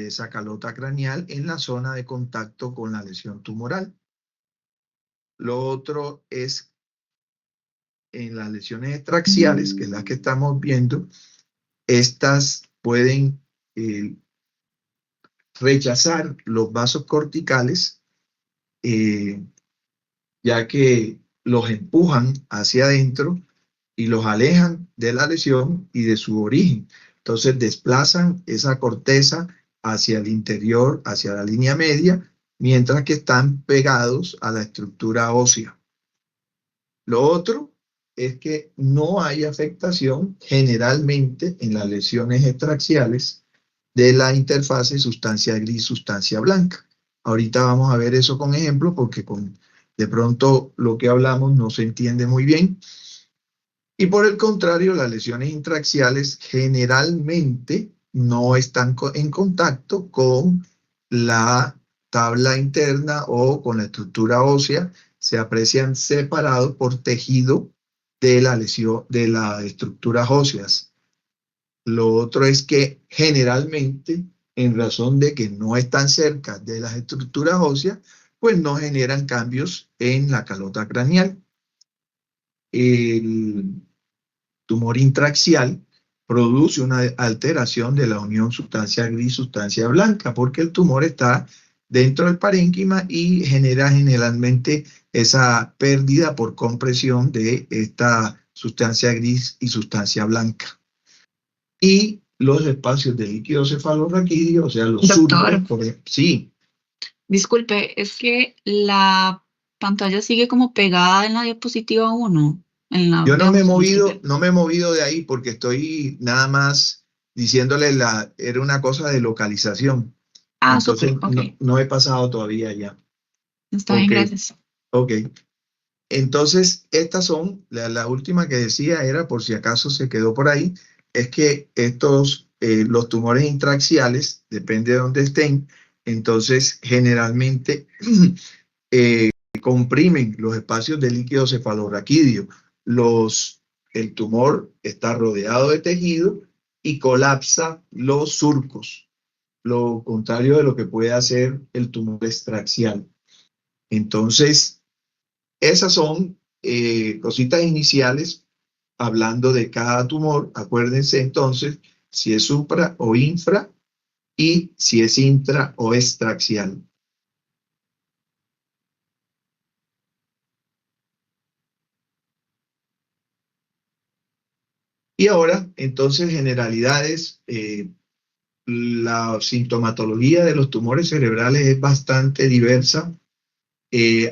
esa calota craneal en la zona de contacto con la lesión tumoral. Lo otro es en las lesiones extraxiales, que es la que estamos viendo, estas pueden rechazar los vasos corticales, ya que los empujan hacia adentro y los alejan de la lesión y de su origen. Entonces desplazan esa corteza hacia el interior, hacia la línea media, mientras que están pegados a la estructura ósea. Lo otro es que no hay afectación generalmente en las lesiones extraxiales de la interfase sustancia gris-sustancia blanca. Ahorita vamos a ver eso con ejemplo porque de pronto lo que hablamos no se entiende muy bien. Y por el contrario, las lesiones intraxiales generalmente no están en contacto con la tabla interna o con la estructura ósea, se aprecian separados por tejido de la lesión de las estructuras óseas. Lo otro es que generalmente, en razón de que no están cerca de las estructuras óseas, pues no generan cambios en la calota craneal. El tumor intraxial produce una alteración de la unión sustancia gris-sustancia blanca, porque el tumor está dentro del parénquima y genera generalmente esa pérdida por compresión de esta sustancia gris y sustancia blanca. Y los espacios de líquido cefalorraquídeo, o sea, los surcos, sí. Disculpe, es que la pantalla sigue como pegada en la diapositiva 1. Yo no me he movido de ahí porque estoy nada más diciéndole era una cosa de localización. Entonces súper, okay. no he pasado todavía ya. Está bien, gracias. Ok. Entonces, estas son, la última que decía era, por si acaso se quedó por ahí, es que los tumores intraxiales, depende de dónde estén, entonces generalmente comprimen los espacios de líquido cefalorraquídeo. El tumor está rodeado de tejido y colapsa los surcos, lo contrario de lo que puede hacer el tumor extraxial. Entonces, esas son cositas iniciales hablando de cada tumor. Acuérdense entonces si es supra o infra y si es intra o extraxial. Y ahora, entonces, generalidades. La sintomatología de los tumores cerebrales es bastante diversa.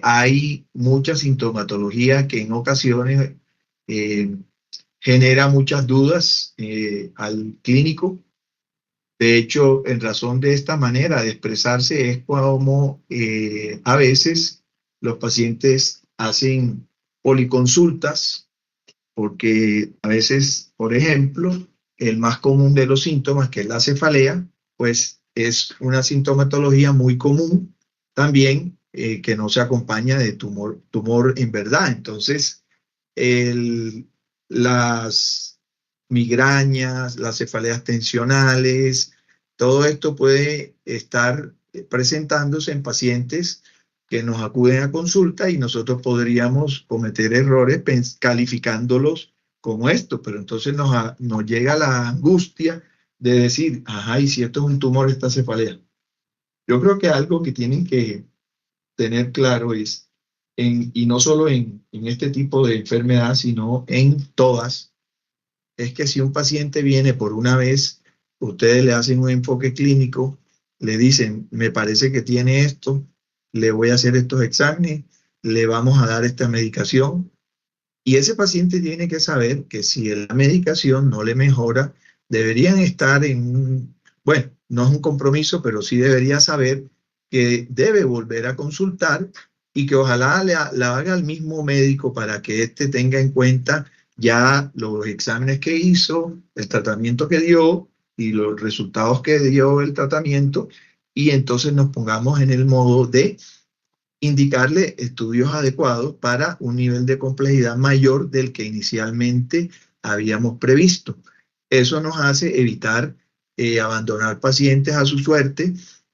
Hay mucha sintomatología que en ocasiones genera muchas dudas al clínico. De hecho, en razón de esta manera de expresarse es como a veces los pacientes hacen policonsultas, porque a veces, por ejemplo, el más común de los síntomas, que es la cefalea, pues es una sintomatología muy común también que no se acompaña de tumor en verdad. Entonces, las migrañas, las cefaleas tensionales, todo esto puede estar presentándose en pacientes que nos acuden a consulta y nosotros podríamos cometer errores calificándolos como esto, pero entonces nos llega la angustia de decir, ajá, y si esto es un tumor, esta cefalea. Yo creo que algo que tienen que tener claro es, y no solo en este tipo de enfermedad, sino en todas, es que si un paciente viene por una vez, ustedes le hacen un enfoque clínico, le dicen, me parece que tiene esto, le voy a hacer estos exámenes, le vamos a dar esta medicación, y ese paciente tiene que saber que si la medicación no le mejora, deberían estar bueno, no es un compromiso, pero sí debería saber que debe volver a consultar y que ojalá la haga el mismo médico para que éste tenga en cuenta ya los exámenes que hizo, el tratamiento que dio y los resultados que dio el tratamiento, y entonces nos pongamos en el modo de indicarle estudios adecuados para un nivel de complejidad mayor del que inicialmente habíamos previsto. Eso nos hace evitar abandonar pacientes a su suerte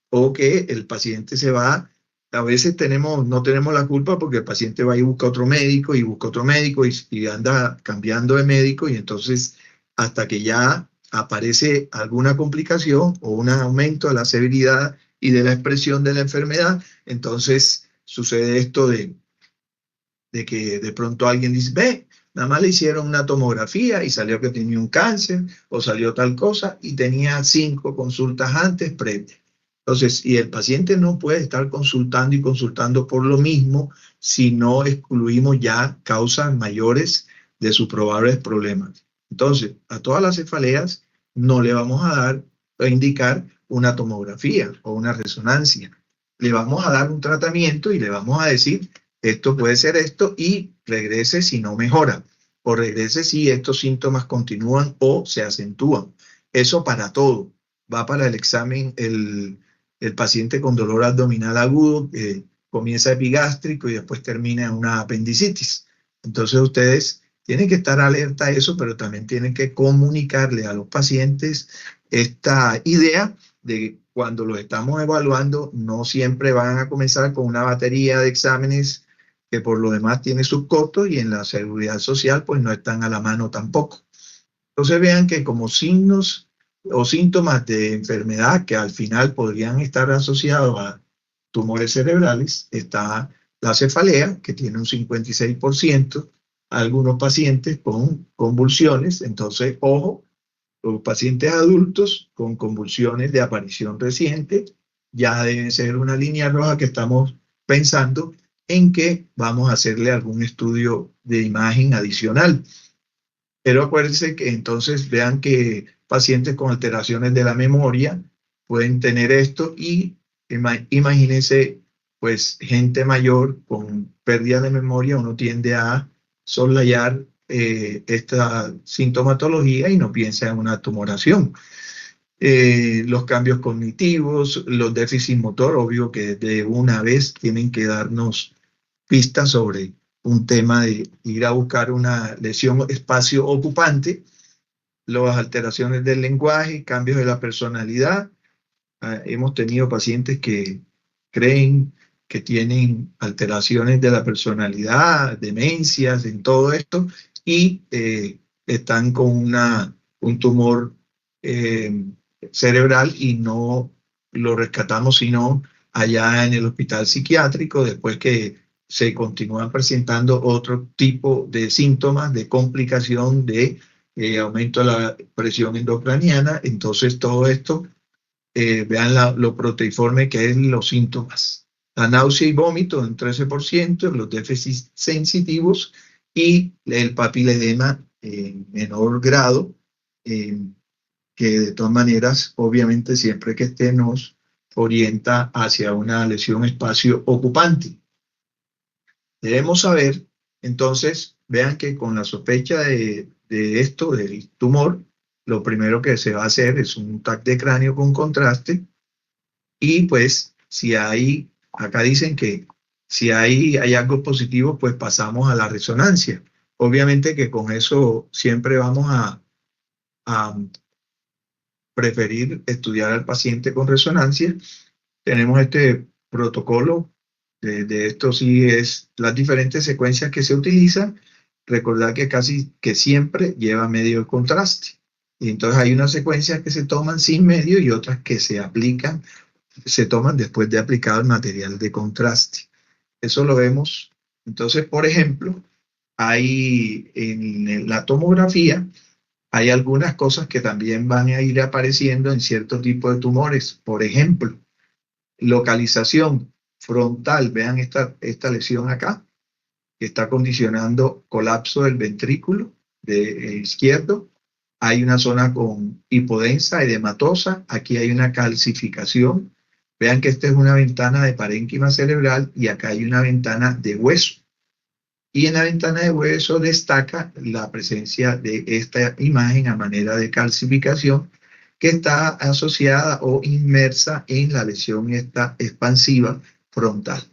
o que el paciente se va. A veces no tenemos la culpa porque el paciente va y busca otro médico y busca otro médico y anda cambiando de médico y entonces hasta que ya aparece alguna complicación o un aumento de la severidad y de la expresión de la enfermedad, entonces sucede esto de que de pronto alguien dice, ve, nada más le hicieron una tomografía y salió que tenía un cáncer o salió tal cosa y tenía 5 consultas antes previas. Entonces, y el paciente no puede estar consultando y consultando por lo mismo si no excluimos ya causas mayores de sus probables problemas. Entonces, a todas las cefaleas no le vamos a indicar una tomografía o una resonancia. Le vamos a dar un tratamiento y le vamos a decir esto puede ser esto y regrese si no mejora o regrese si estos síntomas continúan o se acentúan. Eso para todo. Va para el examen el paciente con dolor abdominal agudo, comienza epigástrico y después termina en una apendicitis. Entonces ustedes tienen que estar alerta a eso, pero también tienen que comunicarle a los pacientes esta idea de cuando los estamos evaluando, no siempre van a comenzar con una batería de exámenes que por lo demás tiene sus costos y en la seguridad social pues no están a la mano tampoco. Entonces vean que como signos o síntomas de enfermedad que al final podrían estar asociados a tumores cerebrales, está la cefalea, que tiene un 56%, algunos pacientes con convulsiones, entonces ojo, los pacientes adultos con convulsiones de aparición reciente ya deben ser una línea roja que estamos pensando en que vamos a hacerle algún estudio de imagen adicional. Pero acuérdense que entonces vean que pacientes con alteraciones de la memoria pueden tener esto y imagínense, pues gente mayor con pérdida de memoria, uno tiende a soslayar esta sintomatología y no piensa en una tumoración. Los cambios cognitivos, los déficits motor, obvio que de una vez tienen que darnos pistas sobre un tema de ir a buscar una lesión espacio ocupante, las alteraciones del lenguaje, cambios de la personalidad. Hemos tenido pacientes que creen que tienen alteraciones de la personalidad, demencias, en todo esto, y están con un tumor eh, cerebral y no lo rescatamos sino allá en el hospital psiquiátrico, después que se continúan presentando otro tipo de síntomas, de complicación, de aumento de la presión endocraniana. Entonces todo esto vean lo proteiforme que es los síntomas. La náusea y vómito en 13%, los déficits sensitivos y el papiledema en menor grado, que de todas maneras, obviamente, siempre que esté nos orienta hacia una lesión espacio ocupante. Debemos saber, entonces, vean que con la sospecha de esto, del tumor, lo primero que se va a hacer es un TAC de cráneo con contraste y pues si hay, acá dicen que si hay hallazgos positivos, pues pasamos a la resonancia. Obviamente que con eso siempre vamos a preferir estudiar al paciente con resonancia. Tenemos este protocolo, de esto sí es las diferentes secuencias que se utilizan. Recordar que casi que siempre lleva medio de contraste. Y entonces hay unas secuencias que se toman sin medio y otras que se toman después de aplicado el material de contraste. Eso lo vemos. Entonces, por ejemplo, hay en la tomografía, hay algunas cosas que también van a ir apareciendo en cierto tipo de tumores. Por ejemplo, localización frontal. Vean esta lesión acá, que está condicionando colapso del ventrículo izquierdo. Hay una zona con hipodensa, edematosa. Aquí hay una calcificación. Vean que esta es una ventana de parénquima cerebral y acá hay una ventana de hueso. Y en la ventana de hueso destaca la presencia de esta imagen a manera de calcificación que está asociada o inmersa en la lesión esta expansiva frontal.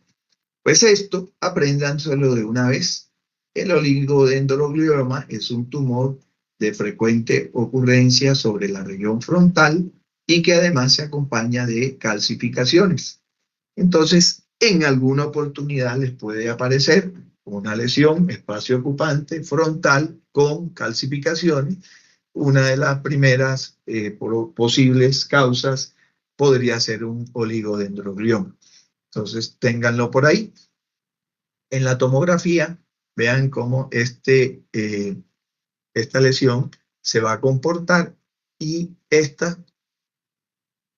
Pues esto, apréndanselo de una vez. El oligodendroglioma es un tumor de frecuente ocurrencia sobre la región frontal y que además se acompaña de calcificaciones. Entonces, en alguna oportunidad les puede aparecer una lesión espacio ocupante frontal con calcificaciones. Una de las primeras posibles causas podría ser un oligodendroglioma. Entonces, ténganlo por ahí. En la tomografía, vean cómo esta lesión se va a comportar y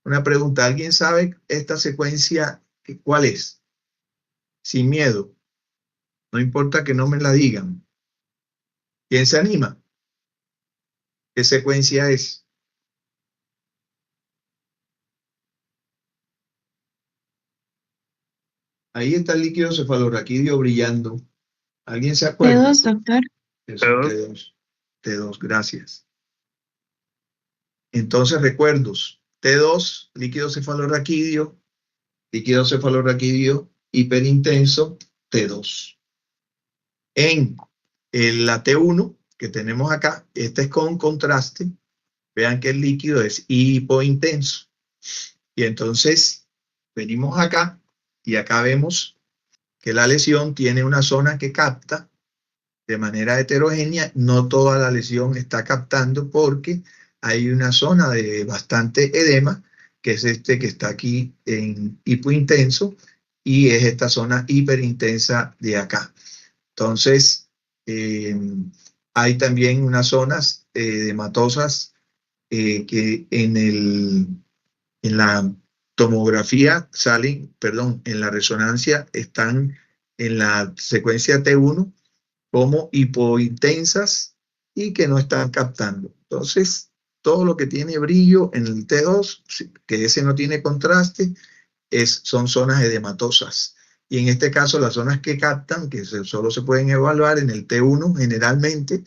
una pregunta, ¿alguien sabe esta secuencia cuál es? Sin miedo, no importa que no me la digan. ¿Quién se anima? ¿Qué secuencia es? Ahí está el líquido cefalorraquídeo brillando. ¿Alguien se acuerda? T2, doctor. Eso es T2, gracias. Entonces, recuerdos. T2, líquido cefalorraquídeo hiperintenso, T2. En la T1 que tenemos acá, este es con contraste, vean que el líquido es hipointenso. Y entonces venimos acá y acá vemos que la lesión tiene una zona que capta de manera heterogénea. No toda la lesión está captando porque hay una zona de bastante edema, que es este que está aquí en hipointenso, y es esta zona hiperintensa de acá. Entonces, hay también unas zonas edematosas que en la tomografía salen, perdón, en la resonancia están en la secuencia T1 como hipointensas y que no están captando. Entonces, todo lo que tiene brillo en el T2, que ese no tiene contraste, son zonas edematosas. Y en este caso, las zonas que captan, que solo se pueden evaluar en el T1 generalmente,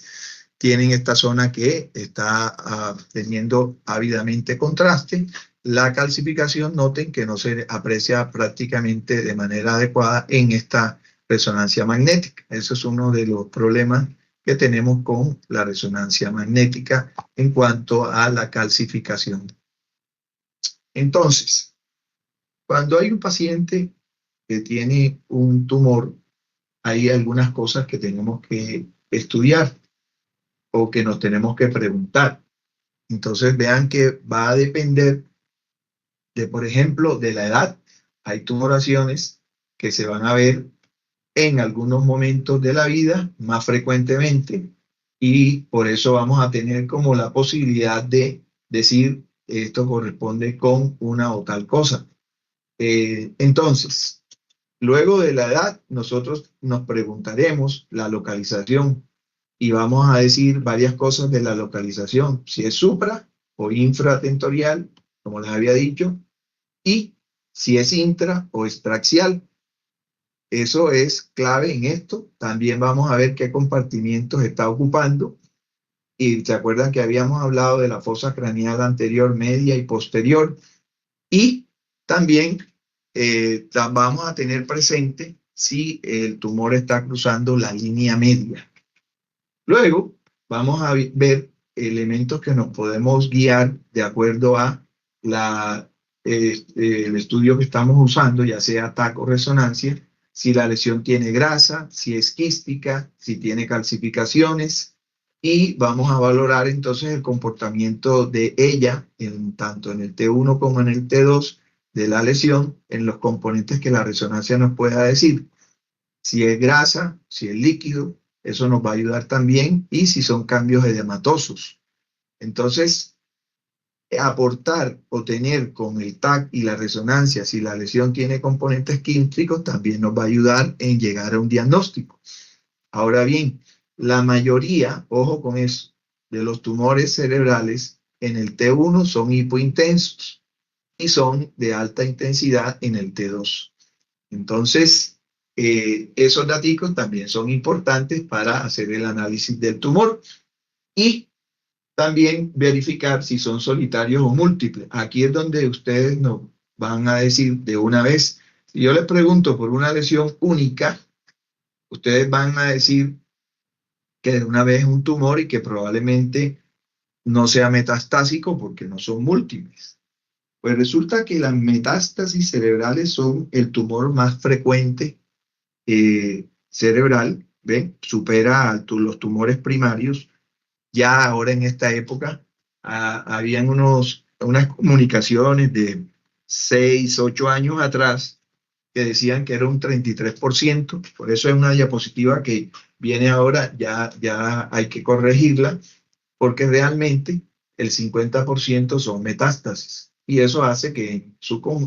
tienen esta zona que está teniendo ávidamente contraste. La calcificación, noten que no se aprecia prácticamente de manera adecuada en esta resonancia magnética. Eso es uno de los problemas que tenemos con la resonancia magnética en cuanto a la calcificación. Entonces, cuando hay un paciente que tiene un tumor, hay algunas cosas que tenemos que estudiar o que nos tenemos que preguntar. Entonces vean que va a depender de, por ejemplo, de la edad. Hay tumoraciones que se van a ver en algunos momentos de la vida más frecuentemente y por eso vamos a tener como la posibilidad de decir esto corresponde con una o tal cosa. Entonces, luego de la edad, nosotros nos preguntaremos la localización y vamos a decir varias cosas de la localización, si es supra o infratentorial, como les había dicho, y si es intra o extraxial. Eso es clave en esto. También vamos a ver qué compartimientos está ocupando. Y se acuerdan que habíamos hablado de la fosa craneal anterior, media y posterior. Y también vamos a tener presente si el tumor está cruzando la línea media. Luego vamos a ver elementos que nos podemos guiar de acuerdo a el estudio que estamos usando, ya sea TAC o resonancia, si la lesión tiene grasa, si es quística, si tiene calcificaciones, y vamos a valorar entonces el comportamiento de ella, tanto en el T1 como en el T2 de la lesión, en los componentes que la resonancia nos pueda decir. Si es grasa, si es líquido, eso nos va a ayudar también, y si son cambios edematosos. Entonces, aportar o tener con el TAC y la resonancia, si la lesión tiene componentes químicos, también nos va a ayudar en llegar a un diagnóstico. Ahora bien, la mayoría, ojo con eso, de los tumores cerebrales en el T1 son hipointensos y son de alta intensidad en el T2. Entonces, esos datos también son importantes para hacer el análisis del tumor y también verificar si son solitarios o múltiples. Aquí es donde ustedes nos van a decir de una vez. Si yo les pregunto por una lesión única, ustedes van a decir que de una vez es un tumor y que probablemente no sea metastásico porque no son múltiples. Pues resulta que las metástasis cerebrales son el tumor más frecuente cerebral, ¿ven? Supera a los tumores primarios. Ya ahora en esta época habían unas comunicaciones de 6, 8 años atrás que decían que era un 33%, por eso es una diapositiva que viene ahora, ya hay que corregirla, porque realmente el 50% son metástasis. Y eso hace que,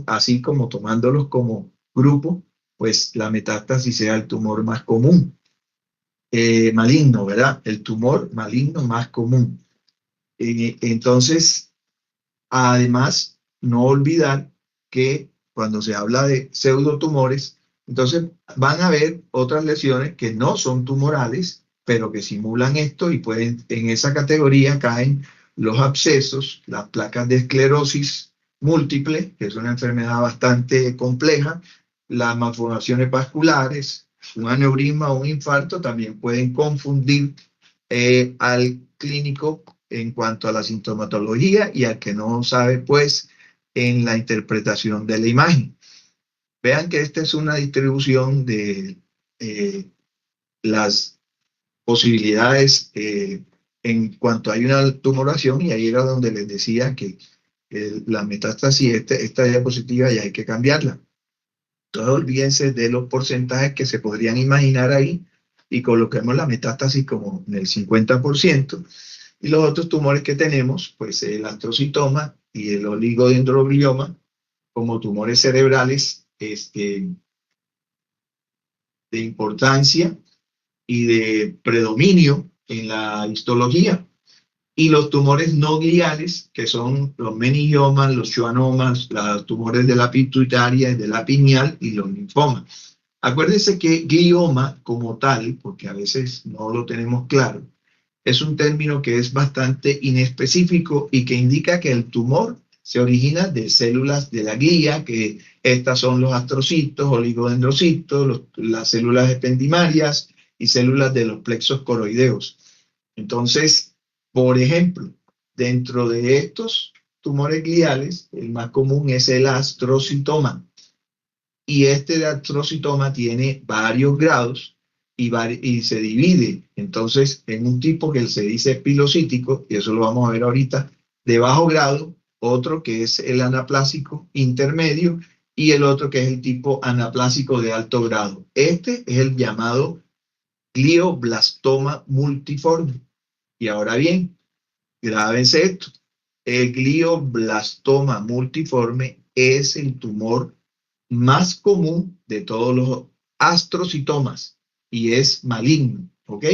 así como tomándolos como grupo, pues la metástasis sea el tumor más común. Maligno, ¿verdad? El tumor maligno más común. Entonces, además, no olvidar que cuando se habla de pseudotumores, entonces van a haber otras lesiones que no son tumorales, pero que simulan esto y pueden, en esa categoría caen los abscesos, las placas de esclerosis múltiple, que es una enfermedad bastante compleja, las malformaciones vasculares, un aneurisma o un infarto también pueden confundir al clínico en cuanto a la sintomatología y al que no sabe, pues, en la interpretación de la imagen. Vean que esta es una distribución de las posibilidades en cuanto hay una tumoración, y ahí era donde les decía que la metástasis, esta diapositiva ya hay que cambiarla. Entonces olvídense de los porcentajes que se podrían imaginar ahí y coloquemos la metástasis como en el 50%. Y los otros tumores que tenemos, pues el astrocitoma y el oligodendroglioma, como tumores cerebrales de importancia y de predominio en la histología. Y los tumores no gliales, que son los meningiomas, los schwannomas, los tumores de la pituitaria y de la pineal y los linfomas. Acuérdense que glioma como tal, porque a veces no lo tenemos claro, es un término que es bastante inespecífico y que indica que el tumor se origina de células de la glía, que estas son los astrocitos, oligodendrocitos, las células ependimarias y células de los plexos coroideos. Entonces, por ejemplo, dentro de estos tumores gliales, el más común es el astrocitoma. Y este astrocitoma tiene varios grados y se divide entonces en un tipo que se dice pilocítico, y eso lo vamos a ver ahorita, de bajo grado, otro que es el anaplásico intermedio y el otro que es el tipo anaplásico de alto grado. Este es el llamado glioblastoma multiforme. Y ahora bien, grábense esto, el glioblastoma multiforme es el tumor más común de todos los astrocitomas y es maligno, ¿ok?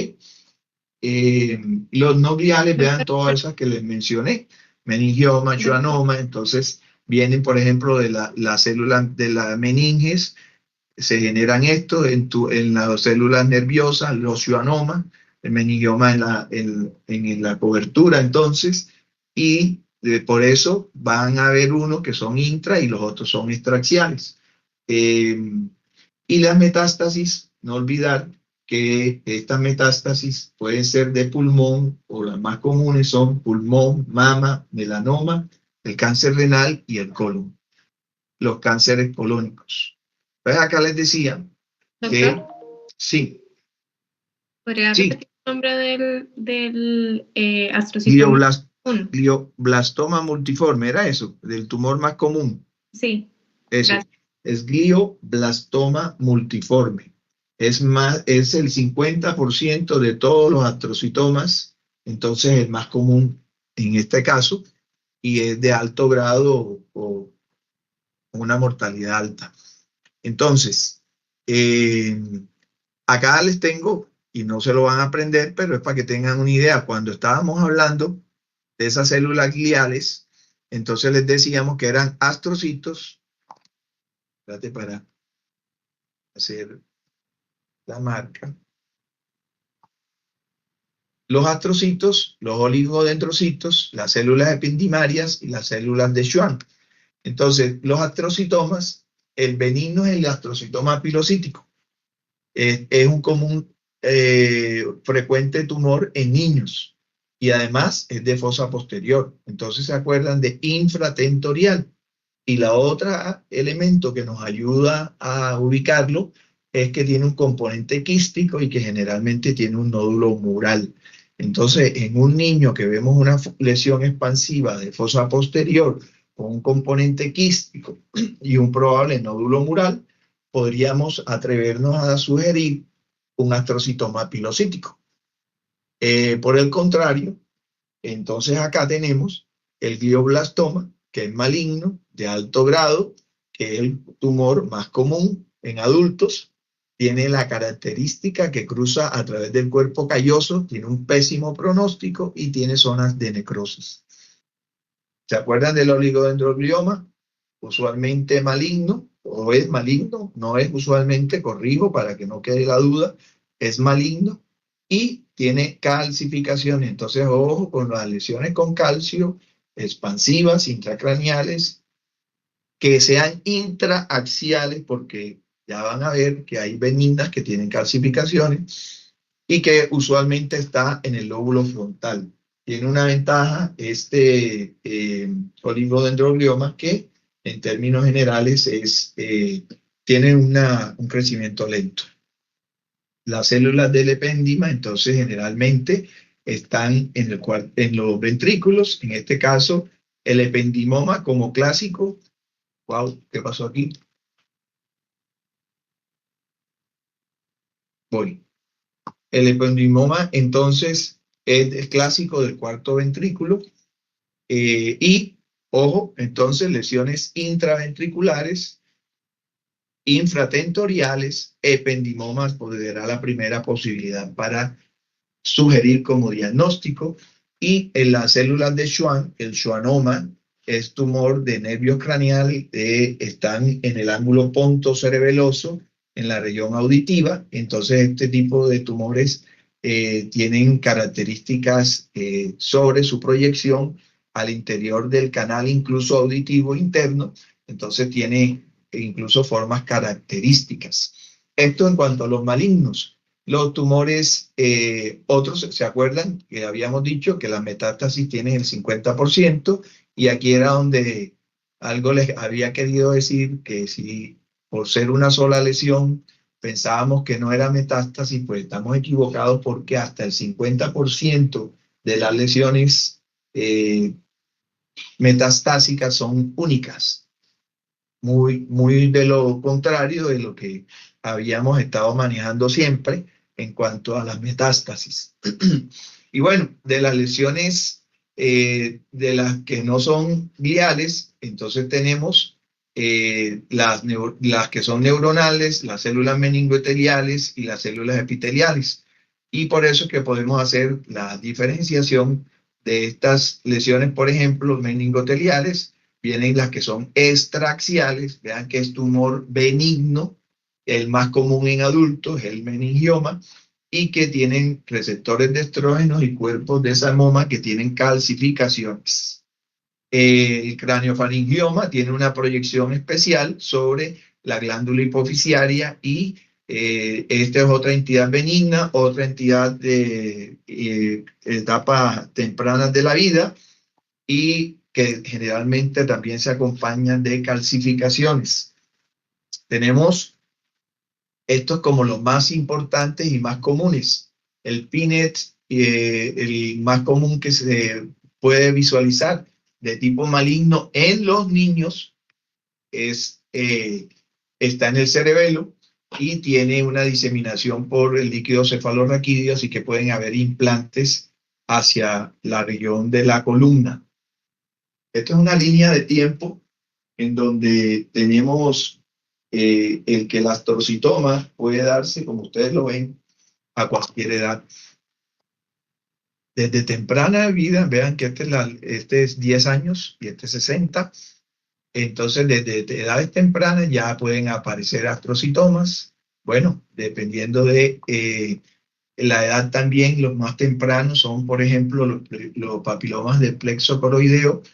Los no gliales, vean todas esas que les mencioné, meningioma, schwannoma, entonces vienen, por ejemplo, de la célula de la meninges, se generan esto en las células nerviosas, los schwannomas, el meningioma en la cobertura, entonces, y por eso van a haber unos que son intra y los otros son extraxiales. Y las metástasis, no olvidar que estas metástasis pueden ser de pulmón, o las más comunes son pulmón, mama, melanoma, el cáncer renal y el colon, los cánceres colónicos. Pues acá les decía que Doctor, sí, ¿podría sí, repetir el nombre del astrocitoma 1? glioblastoma multiforme, era eso, del tumor más común. Sí, Eso, gracias. es glioblastoma multiforme. Es el 50% de todos los astrocitomas, entonces el más común en este caso, y es de alto grado o una mortalidad alta. Entonces, acá les tengo, y no se lo van a aprender, pero es para que tengan una idea. Cuando estábamos hablando de esas células gliales, entonces les decíamos que eran astrocitos. Espérate para hacer la marca. Los astrocitos, los oligodendrocitos, las células ependimarias y las células de Schwann. Entonces, los astrocitomas, el benigno es el astrocitoma pilocítico. Es un común frecuente tumor en niños y además es de fosa posterior. Entonces se acuerdan de infratentorial. Y la otra elemento que nos ayuda a ubicarlo es que tiene un componente quístico y que generalmente tiene un nódulo mural. Entonces, en un niño que vemos una lesión expansiva de fosa posterior con un componente quístico y un probable nódulo mural, podríamos atrevernos a sugerir un astrocitoma pilocítico. Por el contrario, entonces acá tenemos el glioblastoma, que es maligno, de alto grado, que es el tumor más común en adultos. Tiene la característica que cruza a través del cuerpo calloso, tiene un pésimo pronóstico y tiene zonas de necrosis. ¿Se acuerdan del oligodendroglioma? Usualmente maligno, o es maligno, no es usualmente, corrijo para que no quede la duda, es maligno y tiene calcificaciones. Entonces, ojo con las lesiones con calcio, expansivas, intracraneales, que sean intraaxiales, porque ya van a ver que hay benignas que tienen calcificaciones y que usualmente está en el lóbulo frontal. Tiene una ventaja este oligodendroglioma que en términos generales tiene un crecimiento lento. Las células del epéndima, entonces, generalmente están en los ventrículos. En este caso, el ependimoma como clásico. Wow, ¿qué pasó aquí? Voy. El ependimoma, entonces, es el clásico del cuarto ventrículo. Y, ojo, entonces, lesiones intraventriculares, infratentoriales, ependimomas, podría la primera posibilidad para sugerir como diagnóstico. Y en las células de Schwann, el schwannoma es tumor de nervio craneal, están en el ángulo pontocerebeloso, en la región auditiva. Entonces, este tipo de tumores tienen características sobre su proyección al interior del canal, incluso auditivo interno. Entonces, tiene incluso formas características. Esto en cuanto a los malignos. Los tumores, otros, ¿se acuerdan? Que habíamos dicho que las metástasis tienen el 50%, y aquí era donde algo les había querido decir, que si por ser una sola lesión pensábamos que no era metástasis, pues estamos equivocados, porque hasta el 50% de las lesiones metastásicas son únicas. Muy de lo contrario de lo que habíamos estado manejando siempre en cuanto a las metástasis. Y bueno, de las lesiones de las que no son gliales, entonces tenemos las que son neuronales, las células meningoeteliales y las células epiteliales. Y por eso es que podemos hacer la diferenciación de estas lesiones, por ejemplo, meningoteliales. Vienen las que son extraaxiales, vean que es tumor benigno, el más común en adultos, el meningioma, y que tienen receptores de estrógenos y cuerpos de samoma que tienen calcificaciones. El craniofaringioma tiene una proyección especial sobre la glándula hipoficiaria, y esta es otra entidad benigna, otra entidad de etapas tempranas de la vida, y que generalmente también se acompañan de calcificaciones. Tenemos estos como los más importantes y más comunes. El PINET, el más común que se puede visualizar de tipo maligno en los niños, está en el cerebelo y tiene una diseminación por el líquido cefalorraquídeo, así que pueden haber implantes hacia la región de la columna. Esto es una línea de tiempo en donde tenemos el que el astrocitoma puede darse, como ustedes lo ven, a cualquier edad. Desde temprana vida, vean que este es 10 años y este es 60. Entonces, desde edades tempranas ya pueden aparecer astrocitomas. Bueno, dependiendo de la edad también, los más tempranos son, por ejemplo, los papilomas del plexo coroideo,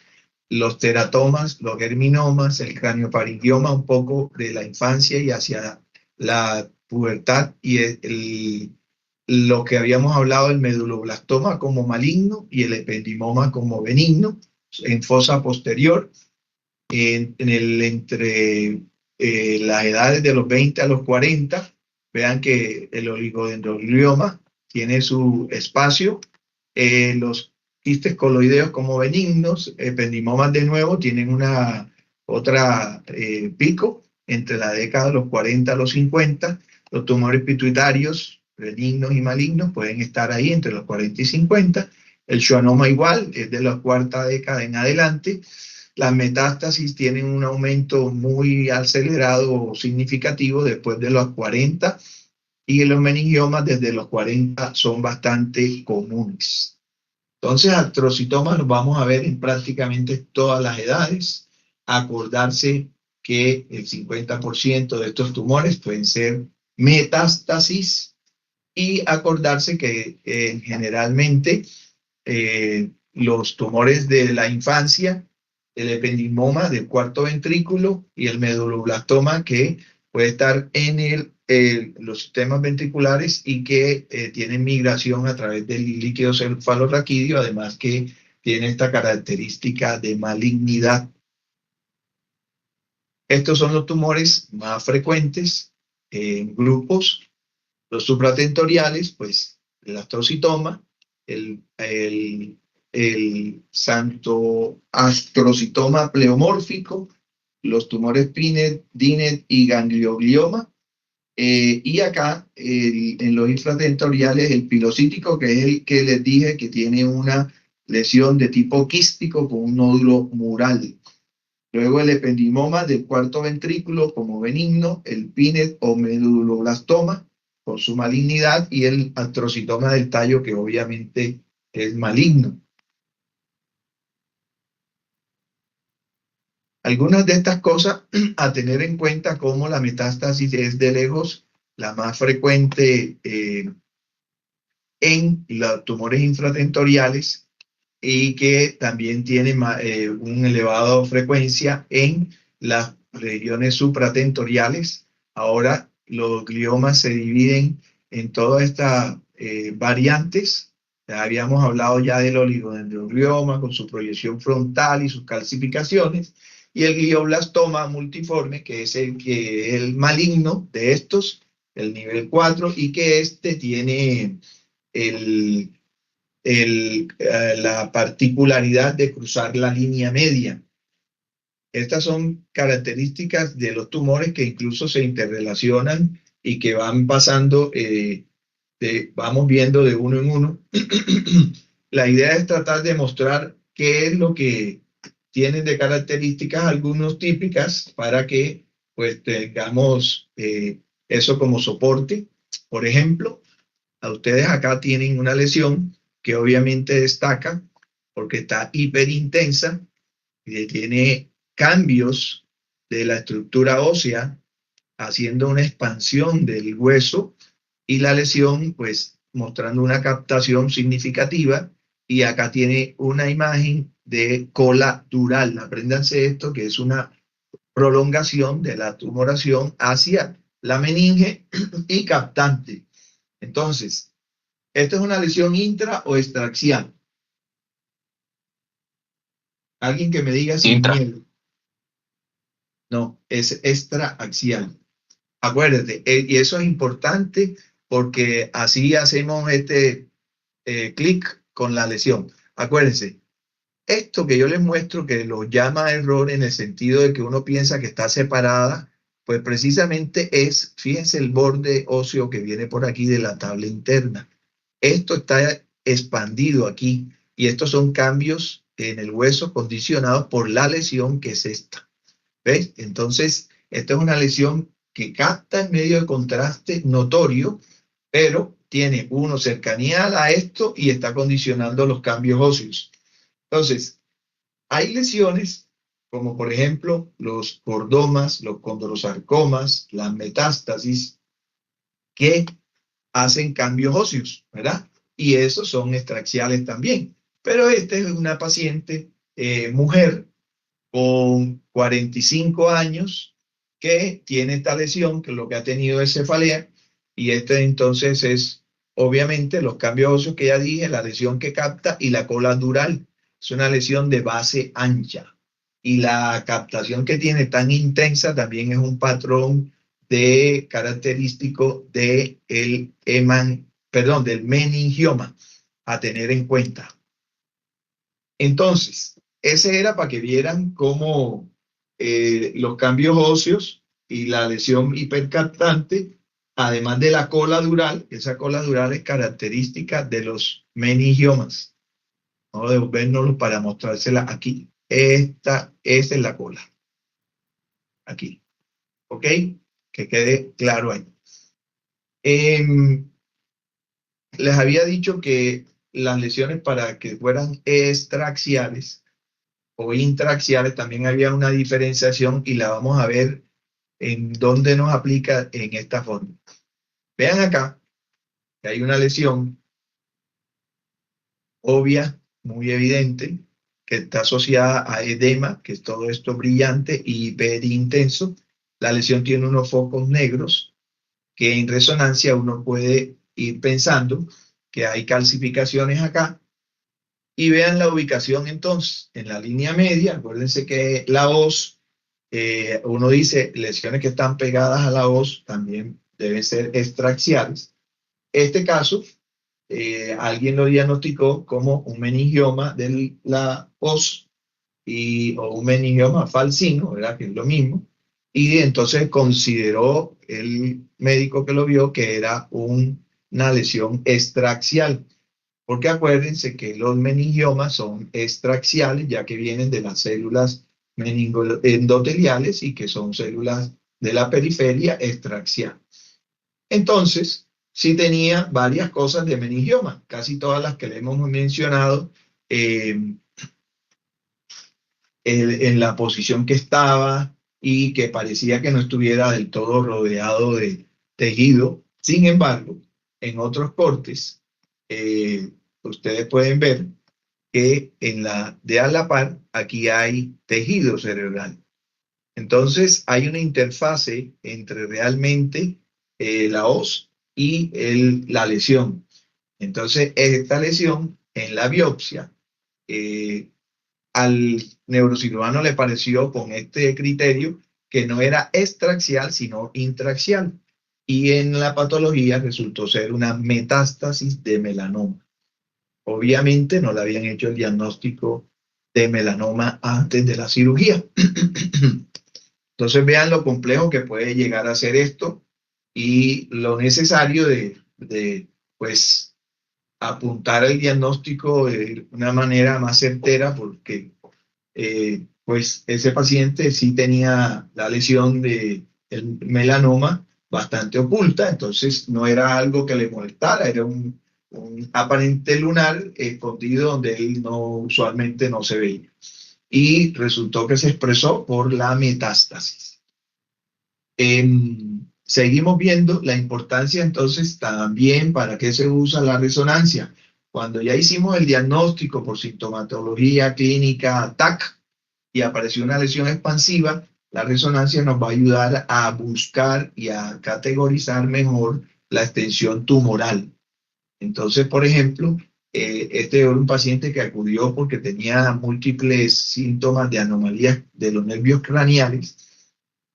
los teratomas, los germinomas, el craniofaringioma un poco de la infancia y hacia la pubertad, y lo que habíamos hablado, el meduloblastoma como maligno y el ependimoma como benigno en fosa posterior. entre las edades de los 20 a los 40, vean que el oligodendroglioma tiene su espacio. Los quistes coloideos como benignos, ependimomas de nuevo, tienen otra pico entre la década de los 40 a los 50. Los tumores pituitarios, benignos y malignos, pueden estar ahí entre los 40 y 50. El schwannoma igual, es de la cuarta década en adelante. Las metástasis tienen un aumento muy acelerado o significativo después de los 40 y los meningiomas desde los 40 son bastante comunes. Entonces, astrocitomas los vamos a ver en prácticamente todas las edades. Acordarse que el 50% de estos tumores pueden ser metástasis y acordarse que generalmente los tumores de la infancia, el ependimoma del cuarto ventrículo y el meduloblastoma que puede estar en los sistemas ventriculares y que tienen migración a través del líquido cefalorraquídeo, además que tiene esta característica de malignidad. Estos son los tumores más frecuentes en grupos. Los supratentoriales, pues el astrocitoma, el santo astrocitoma pleomórfico, los tumores Pined, Dined y ganglioglioma. Y acá, en los infratentoriales, el pilocítico, que es el que les dije que tiene una lesión de tipo quístico con un nódulo mural. Luego el ependimoma del cuarto ventrículo como benigno, el Pined o meduloblastoma con su malignidad y el astrocitoma del tallo que obviamente es maligno. Algunas de estas cosas a tener en cuenta, como la metástasis es de lejos la más frecuente en los tumores infratentoriales y que también tiene una elevada frecuencia en las regiones supratentoriales. Ahora los gliomas se dividen en todas estas variantes. Habíamos hablado ya del oligodendroglioma con su proyección frontal y sus calcificaciones, y el glioblastoma multiforme, que es el maligno de estos, el nivel 4, y que tiene la particularidad de cruzar la línea media. Estas son características de los tumores que incluso se interrelacionan y que van pasando, vamos viendo de uno en uno. La idea es tratar de mostrar qué es lo que tienen de características algunos típicas para que pues tengamos eso como soporte. Por ejemplo, a ustedes acá tienen una lesión que obviamente destaca porque está hiperintensa y tiene cambios de la estructura ósea haciendo una expansión del hueso y la lesión pues mostrando una captación significativa, y acá tiene una imagen de cola dural. Apréndanse esto, que es una prolongación de la tumoración hacia la meninge y captante. Entonces, ¿esto es una lesión intra o extraaxial? Alguien que me diga sin miedo. No, es extraaxial. Acuérdate, y eso es importante porque así hacemos clic con la lesión. Acuérdense, esto que yo les muestro, que lo llama error en el sentido de que uno piensa que está separada, pues precisamente fíjense el borde óseo que viene por aquí de la tabla interna. Esto está expandido aquí y estos son cambios en el hueso condicionados por la lesión que es esta. ¿Ves? Entonces, esta es una lesión que capta en medio de contraste notorio, pero tiene cercanía a esto y está condicionando los cambios óseos. Entonces, hay lesiones como por ejemplo los cordomas, los condrosarcomas, las metástasis, que hacen cambios óseos, ¿verdad? Y esos son extraaxiales también. Pero esta es una paciente, mujer, con 45 años, que tiene esta lesión, que lo que ha tenido es cefalea, y entonces es obviamente los cambios óseos que ya dije, la lesión que capta y la cola dural. Es una lesión de base ancha. y la captación que tiene tan intensa también es un patrón característico del meningioma a tener en cuenta. Entonces, ese era para que vieran cómo los cambios óseos y la lesión hipercaptante, además de la cola dural, esa cola dural es característica de los meningiomas. Vamos a devolvernoslo para mostrársela aquí. Esta es la cola. Aquí. ¿Ok? Que quede claro ahí. Les había dicho que las lesiones, para que fueran extraxiales o intraxiales, también había una diferenciación y la vamos a ver en dónde nos aplica en esta forma. Vean acá que hay una lesión obvia, muy evidente, que está asociada a edema, que es todo esto brillante y hiperintenso. La lesión tiene unos focos negros que en resonancia uno puede ir pensando que hay calcificaciones acá. Y vean la ubicación entonces, en la línea media. Acuérdense que la hoz, uno dice lesiones que están pegadas a la hoz también deben ser extraxiales. Este caso, alguien lo diagnosticó como un meningioma de la hoz o un meningioma falcino, ¿verdad? Que es lo mismo. Y entonces consideró el médico que lo vio que era una lesión extraxial. Porque acuérdense que los meningiomas son extraxiales, ya que vienen de las células meningoendoteliales y que son células de la periferia extraxial. Entonces, sí tenía varias cosas de meningioma, casi todas las que le hemos mencionado, en la posición que estaba y que parecía que no estuviera del todo rodeado de tejido. Sin embargo, en otros cortes, ustedes pueden ver que en la de a la par, aquí hay tejido cerebral. Entonces, hay una interfase entre realmente la hoz y la lesión. Entonces, esta lesión en la biopsia, al neurocirujano le pareció con este criterio que no era extraxial, sino intraxial. Y en la patología resultó ser una metástasis de melanoma. Obviamente no le habían hecho el diagnóstico de melanoma antes de la cirugía. Entonces vean lo complejo que puede llegar a ser esto y lo necesario de pues apuntar el diagnóstico de una manera más certera, porque pues ese paciente sí tenía la lesión del melanoma bastante oculta, entonces no era algo que le molestara, era un aparente lunar escondido donde él usualmente no se veía. Y resultó que se expresó por la metástasis. Seguimos viendo la importancia entonces también para qué se usa la resonancia. Cuando ya hicimos el diagnóstico por sintomatología clínica TAC y apareció una lesión expansiva, la resonancia nos va a ayudar a buscar y a categorizar mejor la extensión tumoral. Entonces, por ejemplo, este era un paciente que acudió porque tenía múltiples síntomas de anomalías de los nervios craneales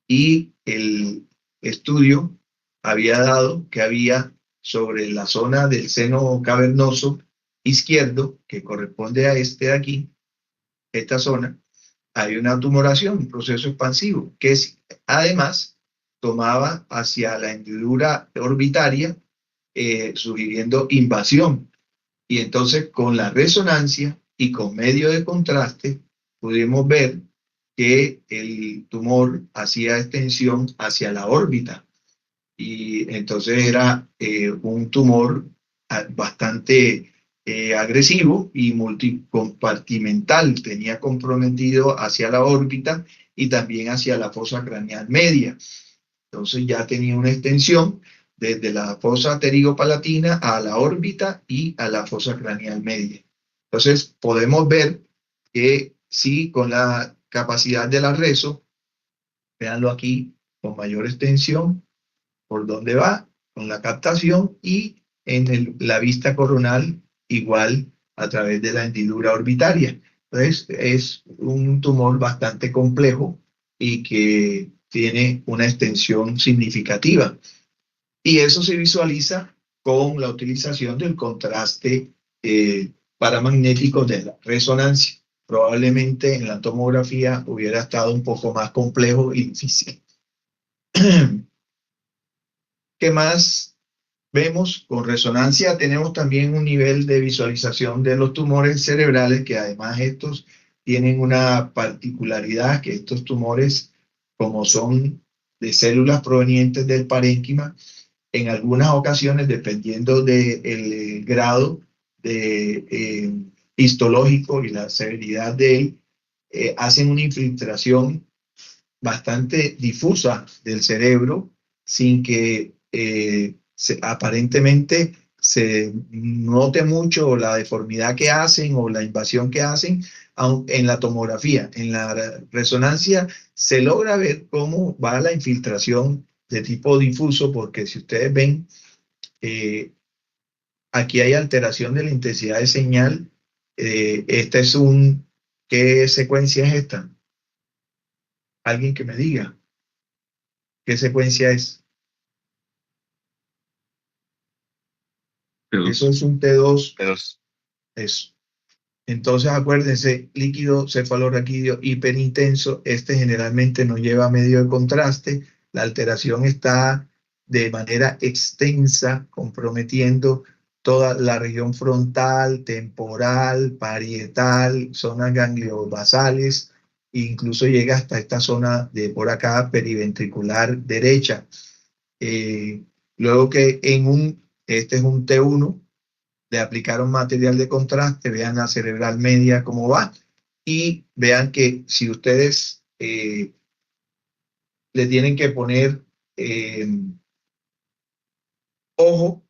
y el estudio había dado que había sobre la zona del seno cavernoso izquierdo, que corresponde a este de aquí, esta zona, hay una tumoración, un proceso expansivo, que además tomaba hacia la hendidura orbitaria, sugiriendo invasión. Y entonces con la resonancia y con medio de contraste pudimos ver que el tumor hacía extensión hacia la órbita. Y entonces era un tumor bastante agresivo y multicompartimental. Tenía comprometido hacia la órbita y también hacia la fosa craneal media. Entonces ya tenía una extensión desde la fosa pterigopalatina a la órbita y a la fosa craneal media. Entonces podemos ver que sí, con la capacidad de la reso, véanlo aquí con mayor extensión, por dónde va, con la captación, y en la vista coronal igual a través de la hendidura orbitaria. Entonces, es un tumor bastante complejo y que tiene una extensión significativa. Y eso se visualiza con la utilización del contraste paramagnético de la resonancia. Probablemente en la tomografía hubiera estado un poco más complejo y difícil. ¿Qué más vemos? Con resonancia tenemos también un nivel de visualización de los tumores cerebrales, que además estos tienen una particularidad, que estos tumores, como son de células provenientes del parénquima, en algunas ocasiones, dependiendo del grado histológico y la severidad de él, hacen una infiltración bastante difusa del cerebro sin que aparentemente se note mucho la deformidad que hacen o la invasión que hacen en la tomografía. En la resonancia se logra ver cómo va la infiltración de tipo difuso, porque si ustedes ven, aquí hay alteración de la intensidad de señal. Esta es ¿qué secuencia es esta? Alguien que me diga qué secuencia es. T2. Eso es un T2. T2. Eso. Entonces, acuérdense, líquido cefalorraquídeo hiperintenso, este generalmente no lleva medio de contraste, la alteración está de manera extensa, comprometiendo toda la región frontal, temporal, parietal, zonas gangliobasales, incluso llega hasta esta zona de por acá, periventricular derecha. Luego que este es un T1, le aplicaron material de contraste, vean la cerebral media cómo va, y vean que si ustedes le tienen que poner ojo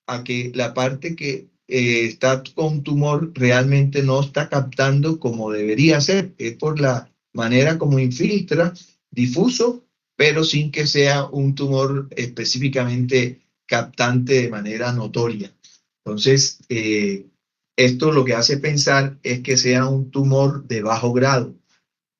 a que la parte que está con tumor realmente no está captando como debería ser, es por la manera como infiltra, difuso, pero sin que sea un tumor específicamente captante de manera notoria. Entonces, esto lo que hace pensar es que sea un tumor de bajo grado.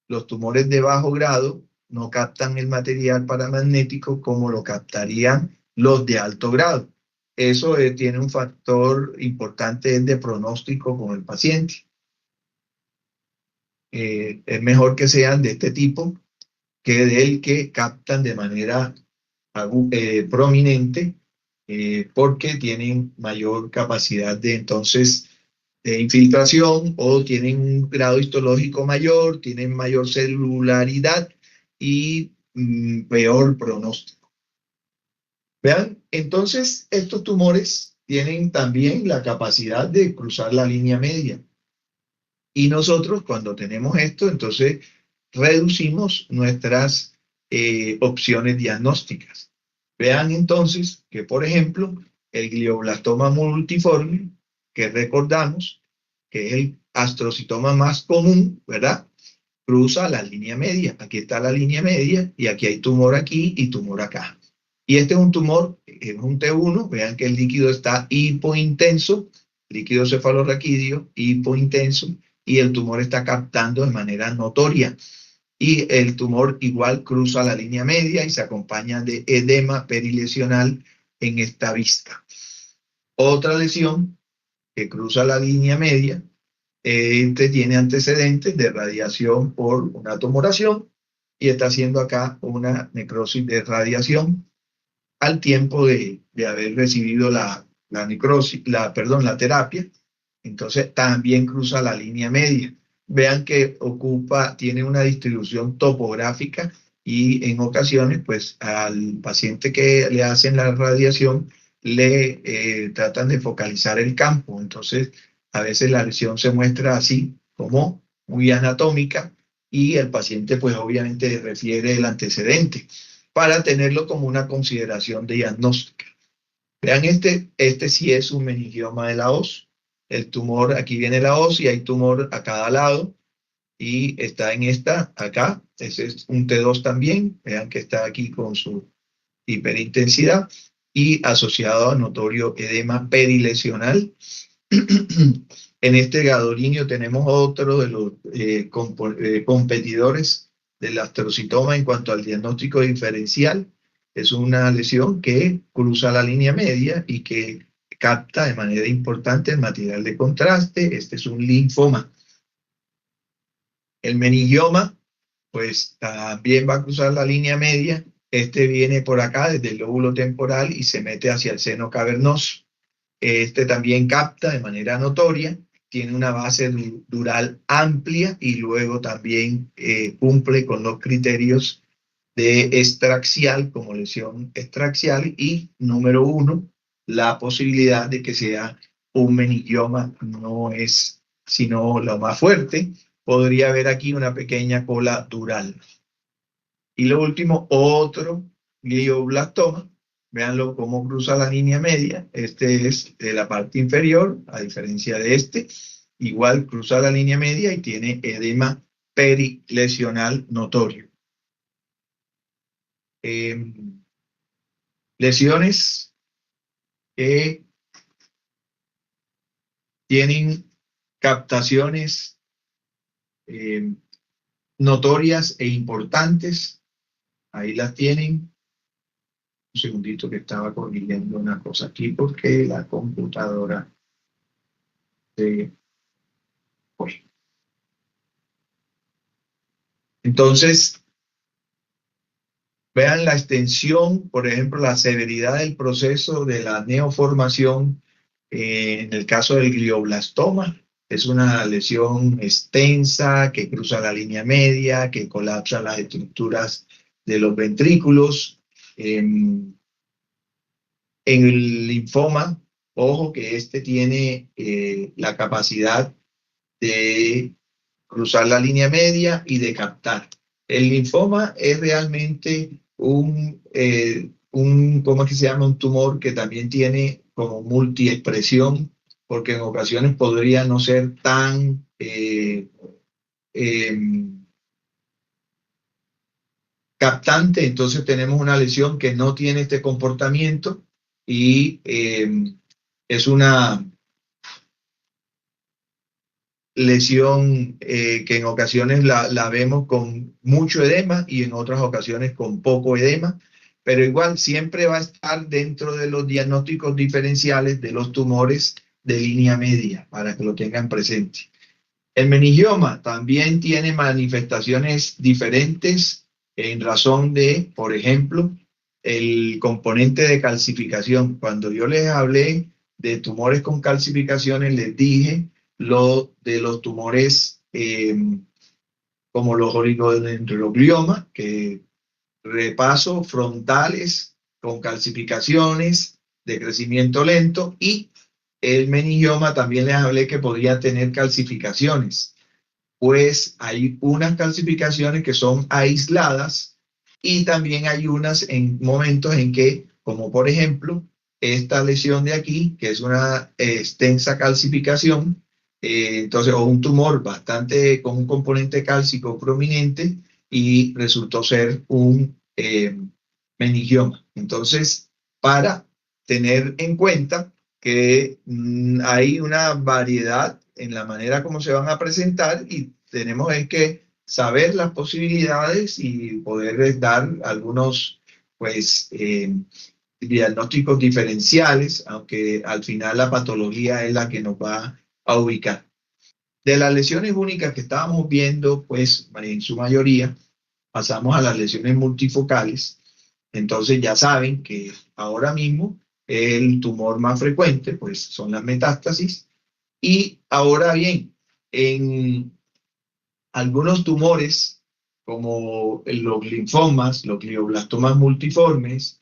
Los tumores de bajo grado no captan el material paramagnético como lo captarían los de alto grado. Eso tiene un factor importante de pronóstico con el paciente. Es mejor que sean de este tipo que del que captan de manera prominente, porque tienen mayor capacidad de entonces de infiltración o tienen un grado histológico mayor, tienen mayor celularidad y peor pronóstico. Vean, entonces estos tumores tienen también la capacidad de cruzar la línea media. Y nosotros cuando tenemos esto, entonces reducimos nuestras opciones diagnósticas. Vean entonces que, por ejemplo, el glioblastoma multiforme, que recordamos que es el astrocitoma más común, ¿verdad? Cruza la línea media. Aquí está la línea media y aquí hay tumor aquí y tumor acá. Y este es un tumor, es un T1. Vean que el líquido está hipointenso, líquido cefalorraquídeo, hipointenso, y el tumor está captando de manera notoria. Y el tumor igual cruza la línea media y se acompaña de edema perilesional en esta vista. Otra lesión que cruza la línea media, tiene antecedentes de radiación por una tumoración y está haciendo acá una necrosis de radiación al tiempo de haber recibido la terapia. Entonces también cruza la línea media. Vean que tiene una distribución topográfica y en ocasiones, pues al paciente que le hacen la radiación, le tratan de focalizar el campo. Entonces, a veces la lesión se muestra así, como muy anatómica, y el paciente, pues obviamente refiere el antecedente para tenerlo como una consideración diagnóstica. Vean, este sí es un meningioma de la hoz. El tumor, aquí viene la hoz y hay tumor a cada lado y está en esta, acá. Ese es un T2 también. Vean que está aquí con su hiperintensidad y asociado a notorio edema perilesional. En este gadolinio tenemos otro de los competidores del astrocitoma en cuanto al diagnóstico diferencial. Es una lesión que cruza la línea media y que capta de manera importante el material de contraste. Este es un linfoma. El meningioma, pues también va a cruzar la línea media. Este viene por acá desde el lóbulo temporal y se mete hacia el seno cavernoso. Este también capta de manera notoria, tiene una base dural amplia y luego también cumple con los criterios de extraxial como lesión extraxial y número 1, la posibilidad de que sea un meningioma no es sino lo más fuerte. Podría haber aquí una pequeña cola dural. Y lo último, otro glioblastoma. Véanlo cómo cruza la línea media. Este es de la parte inferior, a diferencia de este. Igual cruza la línea media y tiene edema perilesional notorio. Lesiones que tienen captaciones notorias e importantes. Ahí las tienen. Un segundito que estaba corrigiendo una cosa aquí porque la computadora se fue. Entonces, vean la extensión, por ejemplo, la severidad del proceso de la neoformación en el caso del glioblastoma. Es una lesión extensa que cruza la línea media, que colapsa las estructuras de los ventrículos. En el linfoma, ojo que este tiene la capacidad de cruzar la línea media y de captar. El linfoma es realmente ¿cómo es que se llama? Un tumor que también tiene como multiexpresión, porque en ocasiones podría no ser tan captante. Entonces tenemos una lesión que no tiene este comportamiento y es una lesión que en ocasiones la vemos con mucho edema y en otras ocasiones con poco edema, pero igual siempre va a estar dentro de los diagnósticos diferenciales de los tumores de línea media, para que lo tengan presente. El meningioma también tiene manifestaciones diferentes en razón de, por ejemplo, el componente de calcificación. Cuando yo les hablé de tumores con calcificaciones, les dije lo de los tumores como los oligodendrogliomas, que repaso, frontales con calcificaciones de crecimiento lento, y el meningioma también les hablé que podría tener calcificaciones. Pues hay unas calcificaciones que son aisladas y también hay unas en momentos en que, como por ejemplo, esta lesión de aquí, que es una extensa calcificación, entonces, o un tumor bastante con un componente cálcico prominente y resultó ser un meningioma. Entonces, para tener en cuenta que hay una variedad en la manera como se van a presentar y tenemos que saber las posibilidades y poder dar algunos pues diagnósticos diferenciales, aunque al final la patología es la que nos va a ubicar. De las lesiones únicas que estábamos viendo, pues en su mayoría pasamos a las lesiones multifocales. Entonces ya saben que ahora mismo el tumor más frecuente pues son las metástasis. Y ahora bien, en algunos tumores como los linfomas, los glioblastomas multiformes,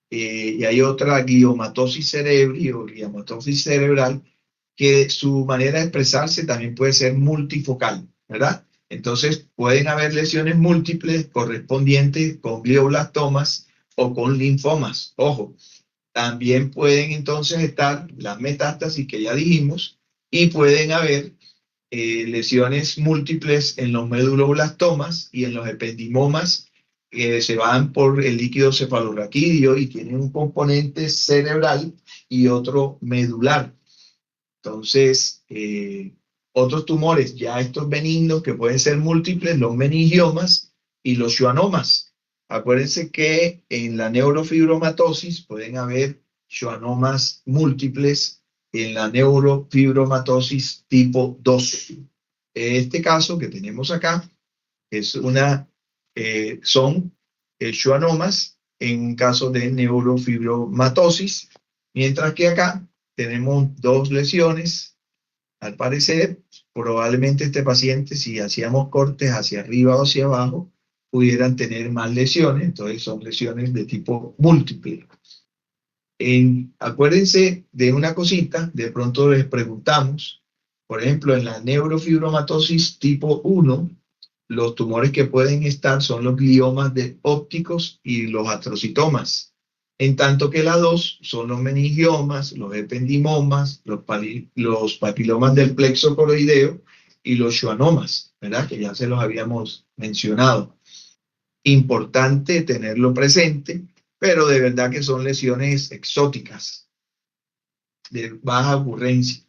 y hay otra gliomatosis cerebri o gliomatosis cerebral, que su manera de expresarse también puede ser multifocal, ¿verdad? Entonces pueden haber lesiones múltiples correspondientes con glioblastomas o con linfomas. Ojo, también pueden entonces estar las metástasis que ya dijimos y pueden haber lesiones múltiples en los meduloblastomas y en los ependimomas que se van por el líquido cefalorraquídeo y tienen un componente cerebral y otro medular. Entonces, otros tumores, ya estos benignos que pueden ser múltiples, los meningiomas y los schwannomas. Acuérdense que en la neurofibromatosis pueden haber schwannomas múltiples en la neurofibromatosis tipo 2. Este caso que tenemos acá es son schwannomas en un caso de neurofibromatosis, mientras que acá tenemos dos lesiones. Al parecer, probablemente este paciente, si hacíamos cortes hacia arriba o hacia abajo, pudieran tener más lesiones, entonces son lesiones de tipo múltiple. Acuérdense de una cosita, de pronto les preguntamos, por ejemplo, en la neurofibromatosis tipo 1, los tumores que pueden estar son los gliomas ópticos y los astrocitomas, en tanto que la 2 son los meningiomas, los ependimomas, los papilomas del plexo coroideo y los schwannomas, ¿verdad? Que ya se los habíamos mencionado. Importante tenerlo presente, pero de verdad que son lesiones exóticas, de baja ocurrencia.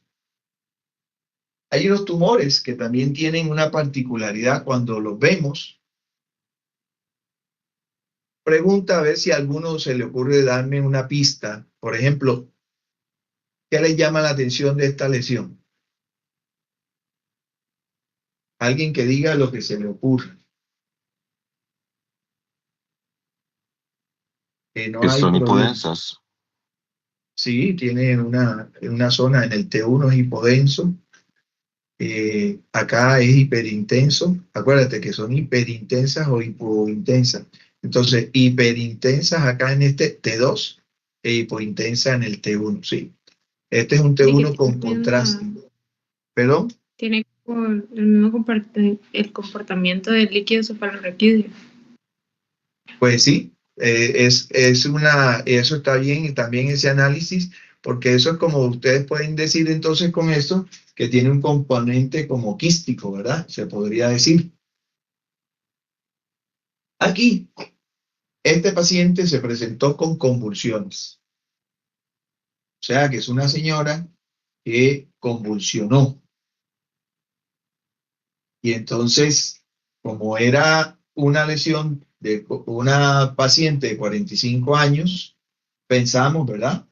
Hay unos tumores que también tienen una particularidad cuando los vemos. Pregunta a ver si a alguno se le ocurre darme una pista. Por ejemplo, ¿qué les llama la atención de esta lesión? Alguien que diga lo que se le ocurra. No Que hay son problema. hipodensas. Sí, tiene una zona en el T1 es hipodenso. Acá es hiperintenso. Acuérdate que son hiperintensas o hipointensas. Entonces, hiperintensas acá en este T2 e hipointensa en el T1, sí. Este es un T1 con contraste. ¿Perdón? Tiene el mismo el comportamiento del líquido cefalorraquídeo. Pues sí, eso está bien y también ese análisis, porque eso es como ustedes pueden decir entonces con eso, que tiene un componente como quístico, ¿verdad? Se podría decir. Aquí, este paciente se presentó con convulsiones. O sea, que es una señora que convulsionó. Y entonces, como era una lesión de una paciente de 45 años, pensamos, ¿verdad?,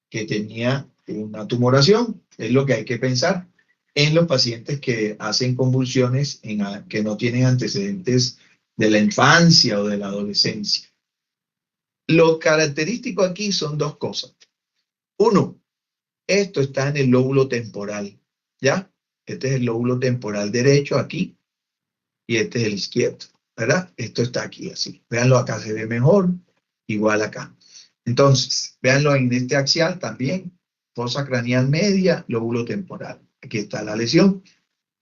que tenía una tumoración. Es lo que hay que pensar en los pacientes que hacen convulsiones que no tienen antecedentes de la infancia o de la adolescencia. Lo característico aquí son dos cosas. Uno, esto está en el lóbulo temporal, ¿ya? Este es el lóbulo temporal derecho aquí y este es el izquierdo, ¿verdad? Esto está aquí así. Véanlo acá, se ve mejor, igual acá. Entonces, véanlo en este axial también, fosa craneal media, lóbulo temporal. Aquí está la lesión.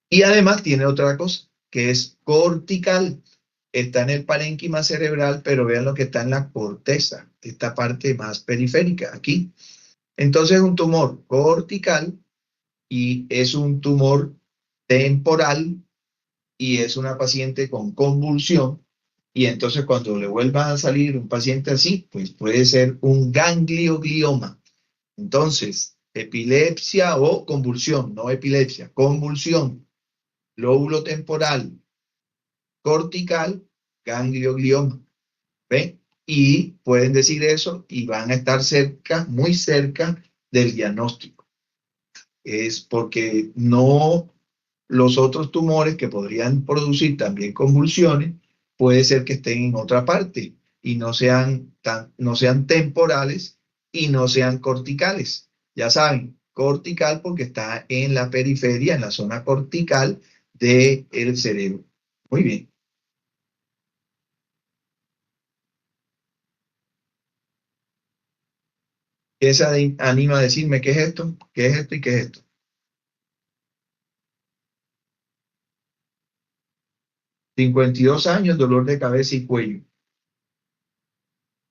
Y además tiene otra cosa, que es cortical. Está en el parénquima cerebral, pero vean lo que está en la corteza, esta parte más periférica, aquí. Entonces es un tumor cortical y es un tumor temporal y es una paciente con convulsión. Y entonces cuando le vuelva a salir un paciente así, pues puede ser un ganglioglioma. Entonces, epilepsia o convulsión, no epilepsia, convulsión, lóbulo temporal, cortical, ganglioglioma. ¿Ven? Y pueden decir eso y van a estar cerca, muy cerca del diagnóstico. Es porque no los otros tumores que podrían producir también convulsiones, puede ser que estén en otra parte y no sean temporales y no sean corticales. Ya saben, cortical porque está en la periferia, en la zona cortical del cerebro. Muy bien. ¿Qué se anima a decirme qué es esto? ¿Qué es esto y qué es esto? 52 años, dolor de cabeza y cuello.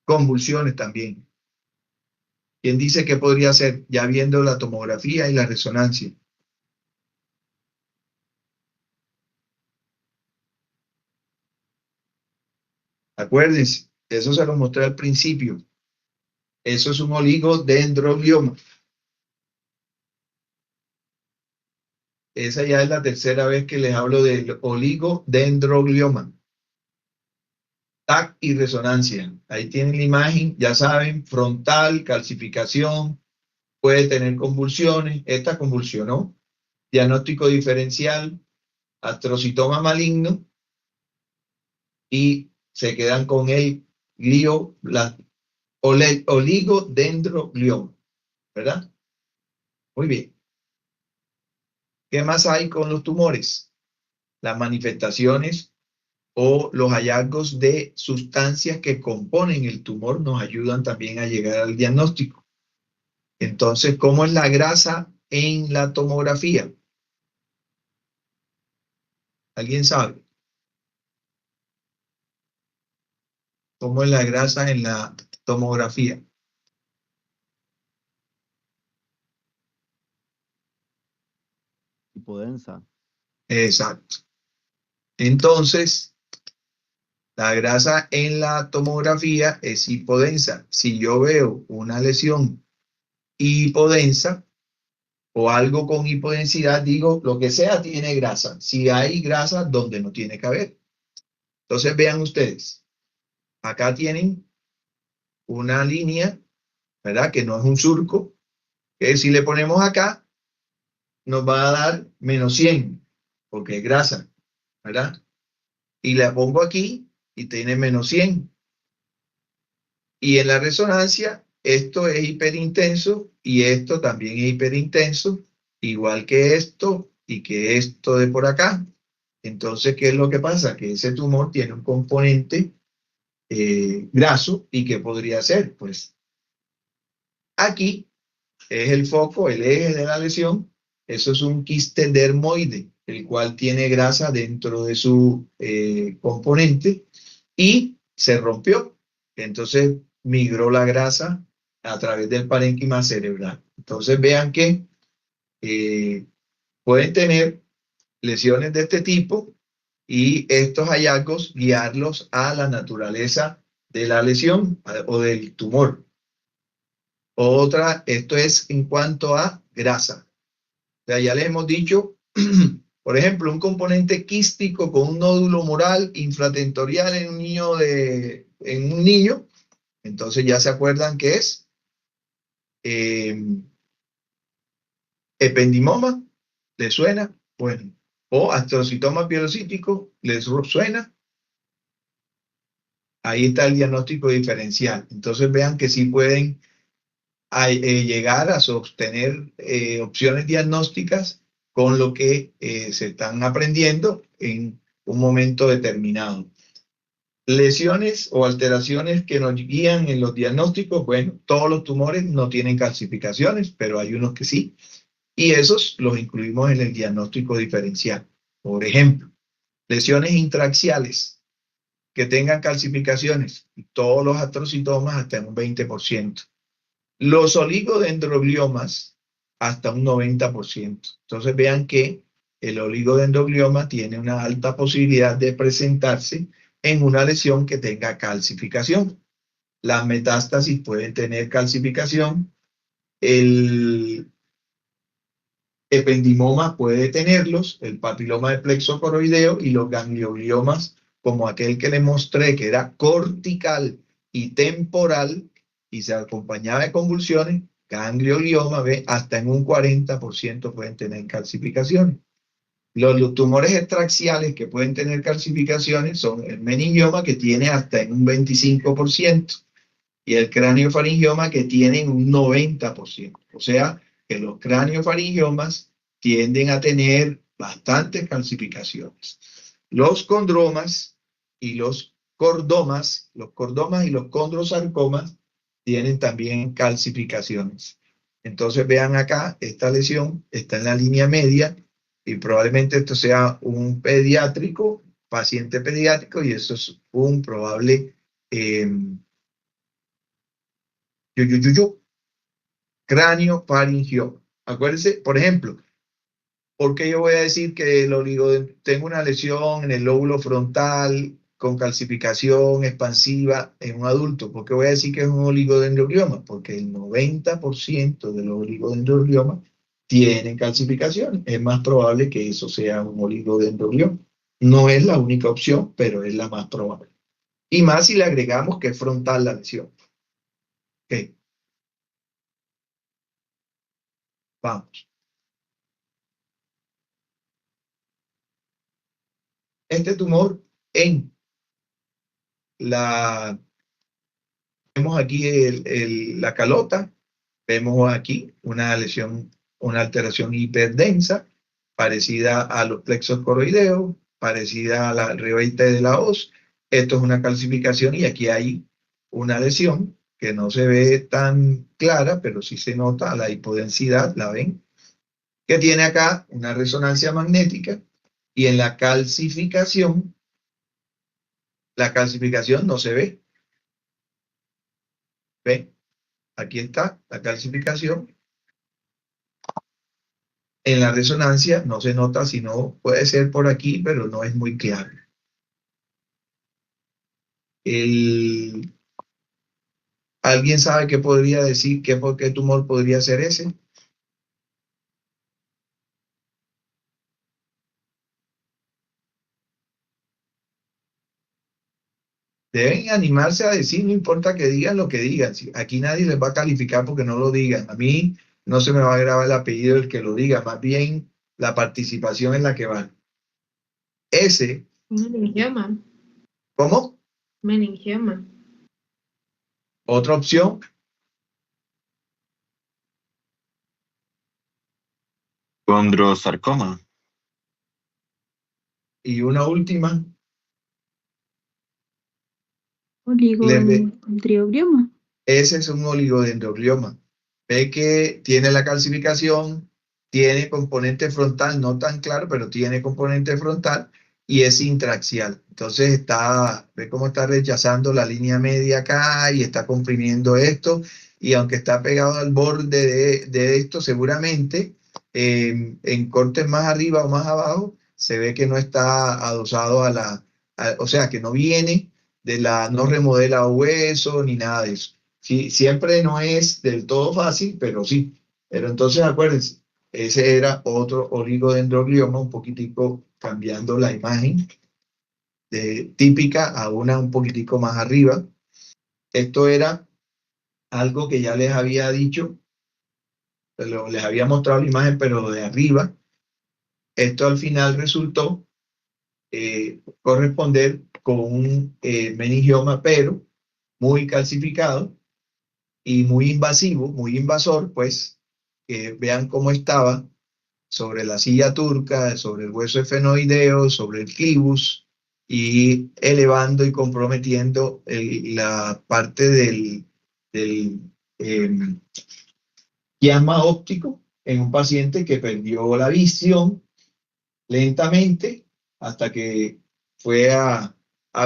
Convulsiones también. ¿Quién dice que podría ser? Ya viendo la tomografía y la resonancia. Acuérdense, eso se lo mostré al principio. Eso es un oligodendroglioma. esa ya es la tercera vez que les hablo del oligodendroglioma. TAC y resonancia. Ahí tienen la imagen, ya saben, frontal, calcificación, puede tener convulsiones. Esta convulsionó. Diagnóstico diferencial, astrocitoma maligno, y se quedan con el oligodendroglioma, ¿verdad? Muy bien. ¿Qué más hay con los tumores? Las manifestaciones o los hallazgos de sustancias que componen el tumor nos ayudan también a llegar al diagnóstico. Entonces, ¿cómo es la grasa en la tomografía? ¿Alguien sabe? ¿Cómo es la grasa en la tomografía? Hipodensa. Exacto. Entonces, la grasa en la tomografía es hipodensa. Si yo veo una lesión hipodensa o algo con hipodensidad, digo, lo que sea tiene grasa. Si hay grasa, donde no tiene que haber. Entonces, vean ustedes. Acá tienen una línea, ¿verdad? Que no es un surco, que si le ponemos acá, nos va a dar menos 100, porque es grasa, ¿verdad? Y la pongo aquí y tiene menos 100. Y en la resonancia, esto es hiperintenso y esto también es hiperintenso, igual que esto y que esto de por acá. Entonces, ¿qué es lo que pasa? Que ese tumor tiene un componente graso. ¿Y qué podría ser? Pues aquí es el foco, el eje de la lesión. Eso es un quiste dermoide, el cual tiene grasa dentro de su componente y se rompió. Entonces migró la grasa a través del parénquima cerebral. Entonces vean que pueden tener lesiones de este tipo y estos hallazgos guiarlos a la naturaleza de la lesión o del tumor. Otra, esto es en cuanto a grasa. O sea, ya les hemos dicho, por ejemplo, un componente quístico con un nódulo moral infratentorial en un niño, entonces ya se acuerdan que es ependimoma, ¿les suena? Bueno, o astrocitoma pielocítico, ¿les suena? Ahí está el diagnóstico diferencial. Entonces vean que sí pueden llegar a sostener opciones diagnósticas con lo que se están aprendiendo en un momento determinado. Lesiones o alteraciones que nos guían en los diagnósticos, bueno, todos los tumores no tienen calcificaciones, pero hay unos que sí, y esos los incluimos en el diagnóstico diferencial. Por ejemplo, lesiones intraaxiales que tengan calcificaciones, todos los astrocitomas hasta en un 20%. Los oligodendrogliomas hasta un 90%. Entonces vean que el oligodendroglioma tiene una alta posibilidad de presentarse en una lesión que tenga calcificación. Las metástasis pueden tener calcificación. El ependimoma puede tenerlos, el papiloma de plexo coroideo y los gangliogliomas, como aquel que les mostré, que era cortical y temporal, y se acompañaba de convulsiones, ganglioglioma, ve, hasta en un 40% pueden tener calcificaciones. Los tumores extraaxiales que pueden tener calcificaciones son el meningioma, que tiene hasta en un 25%, y el craniofaringioma, que tiene un 90%. O sea, que los craniofaringiomas tienden a tener bastantes calcificaciones. Los condromas y los cordomas y los condrosarcomas tienen también calcificaciones. Entonces vean acá, esta lesión está en la línea media y probablemente esto sea un pediátrico, paciente pediátrico, y eso es un probable craniofaringioma. Acuérdense, por ejemplo, ¿por qué yo voy a decir que tengo una lesión en el lóbulo frontal con calcificación expansiva en un adulto? ¿Por qué voy a decir que es un oligodendroglioma? Porque el 90% de los oligodendrogliomas tienen calcificación. Es más probable que eso sea un oligodendroglioma. No es la única opción, pero es la más probable. Y más si le agregamos que es frontal la lesión. Ok, vamos. Este tumor en la... Vemos aquí la calota, vemos aquí una lesión, una alteración hiperdensa, parecida a los plexos coroideos, parecida a la ribete de la hoz. Esto es una calcificación y aquí hay una lesión que no se ve tan clara, pero sí se nota la hipodensidad, ¿la ven? Que tiene acá una resonancia magnética y en la calcificación no se ve. ¿Ven? Aquí está la calcificación. En la resonancia no se nota, sino puede ser por aquí, pero no es muy claro. ¿Alguien sabe qué podría decir, qué tumor podría ser ese? Deben animarse a decir, no importa que digan lo que digan. Aquí nadie les va a calificar porque no lo digan. A mí no se me va a grabar el apellido del que lo diga, más bien la participación en la que van. Ese, Meningioma. ¿cómo? Meningioma. Otra opción, Condrosarcoma. y una última. Oligodendroglioma. Ese es un oligodendroglioma. Ve que tiene la calcificación, tiene componente frontal, no tan claro, pero tiene componente frontal y es intraaxial. Entonces ve cómo está rechazando la línea media acá y está comprimiendo esto. Y aunque está pegado al borde de esto, seguramente en cortes más arriba o más abajo, se ve que no está adosado o sea, que no viene no remodela hueso ni nada de eso. Sí, siempre no es del todo fácil, pero sí. Pero entonces acuérdense, ese era otro oligodendroglioma, un poquitico cambiando la imagen típica a una un poquitico más arriba. Esto era algo que ya les había dicho, les había mostrado la imagen, pero de arriba. Esto al final resultó corresponder con un meningioma, pero muy calcificado y muy invasivo, muy invasor, pues vean cómo estaba sobre la silla turca, sobre el hueso efenoideo, sobre el clivus y elevando y comprometiendo la parte del quiasma óptico en un paciente que perdió la visión lentamente hasta que fue a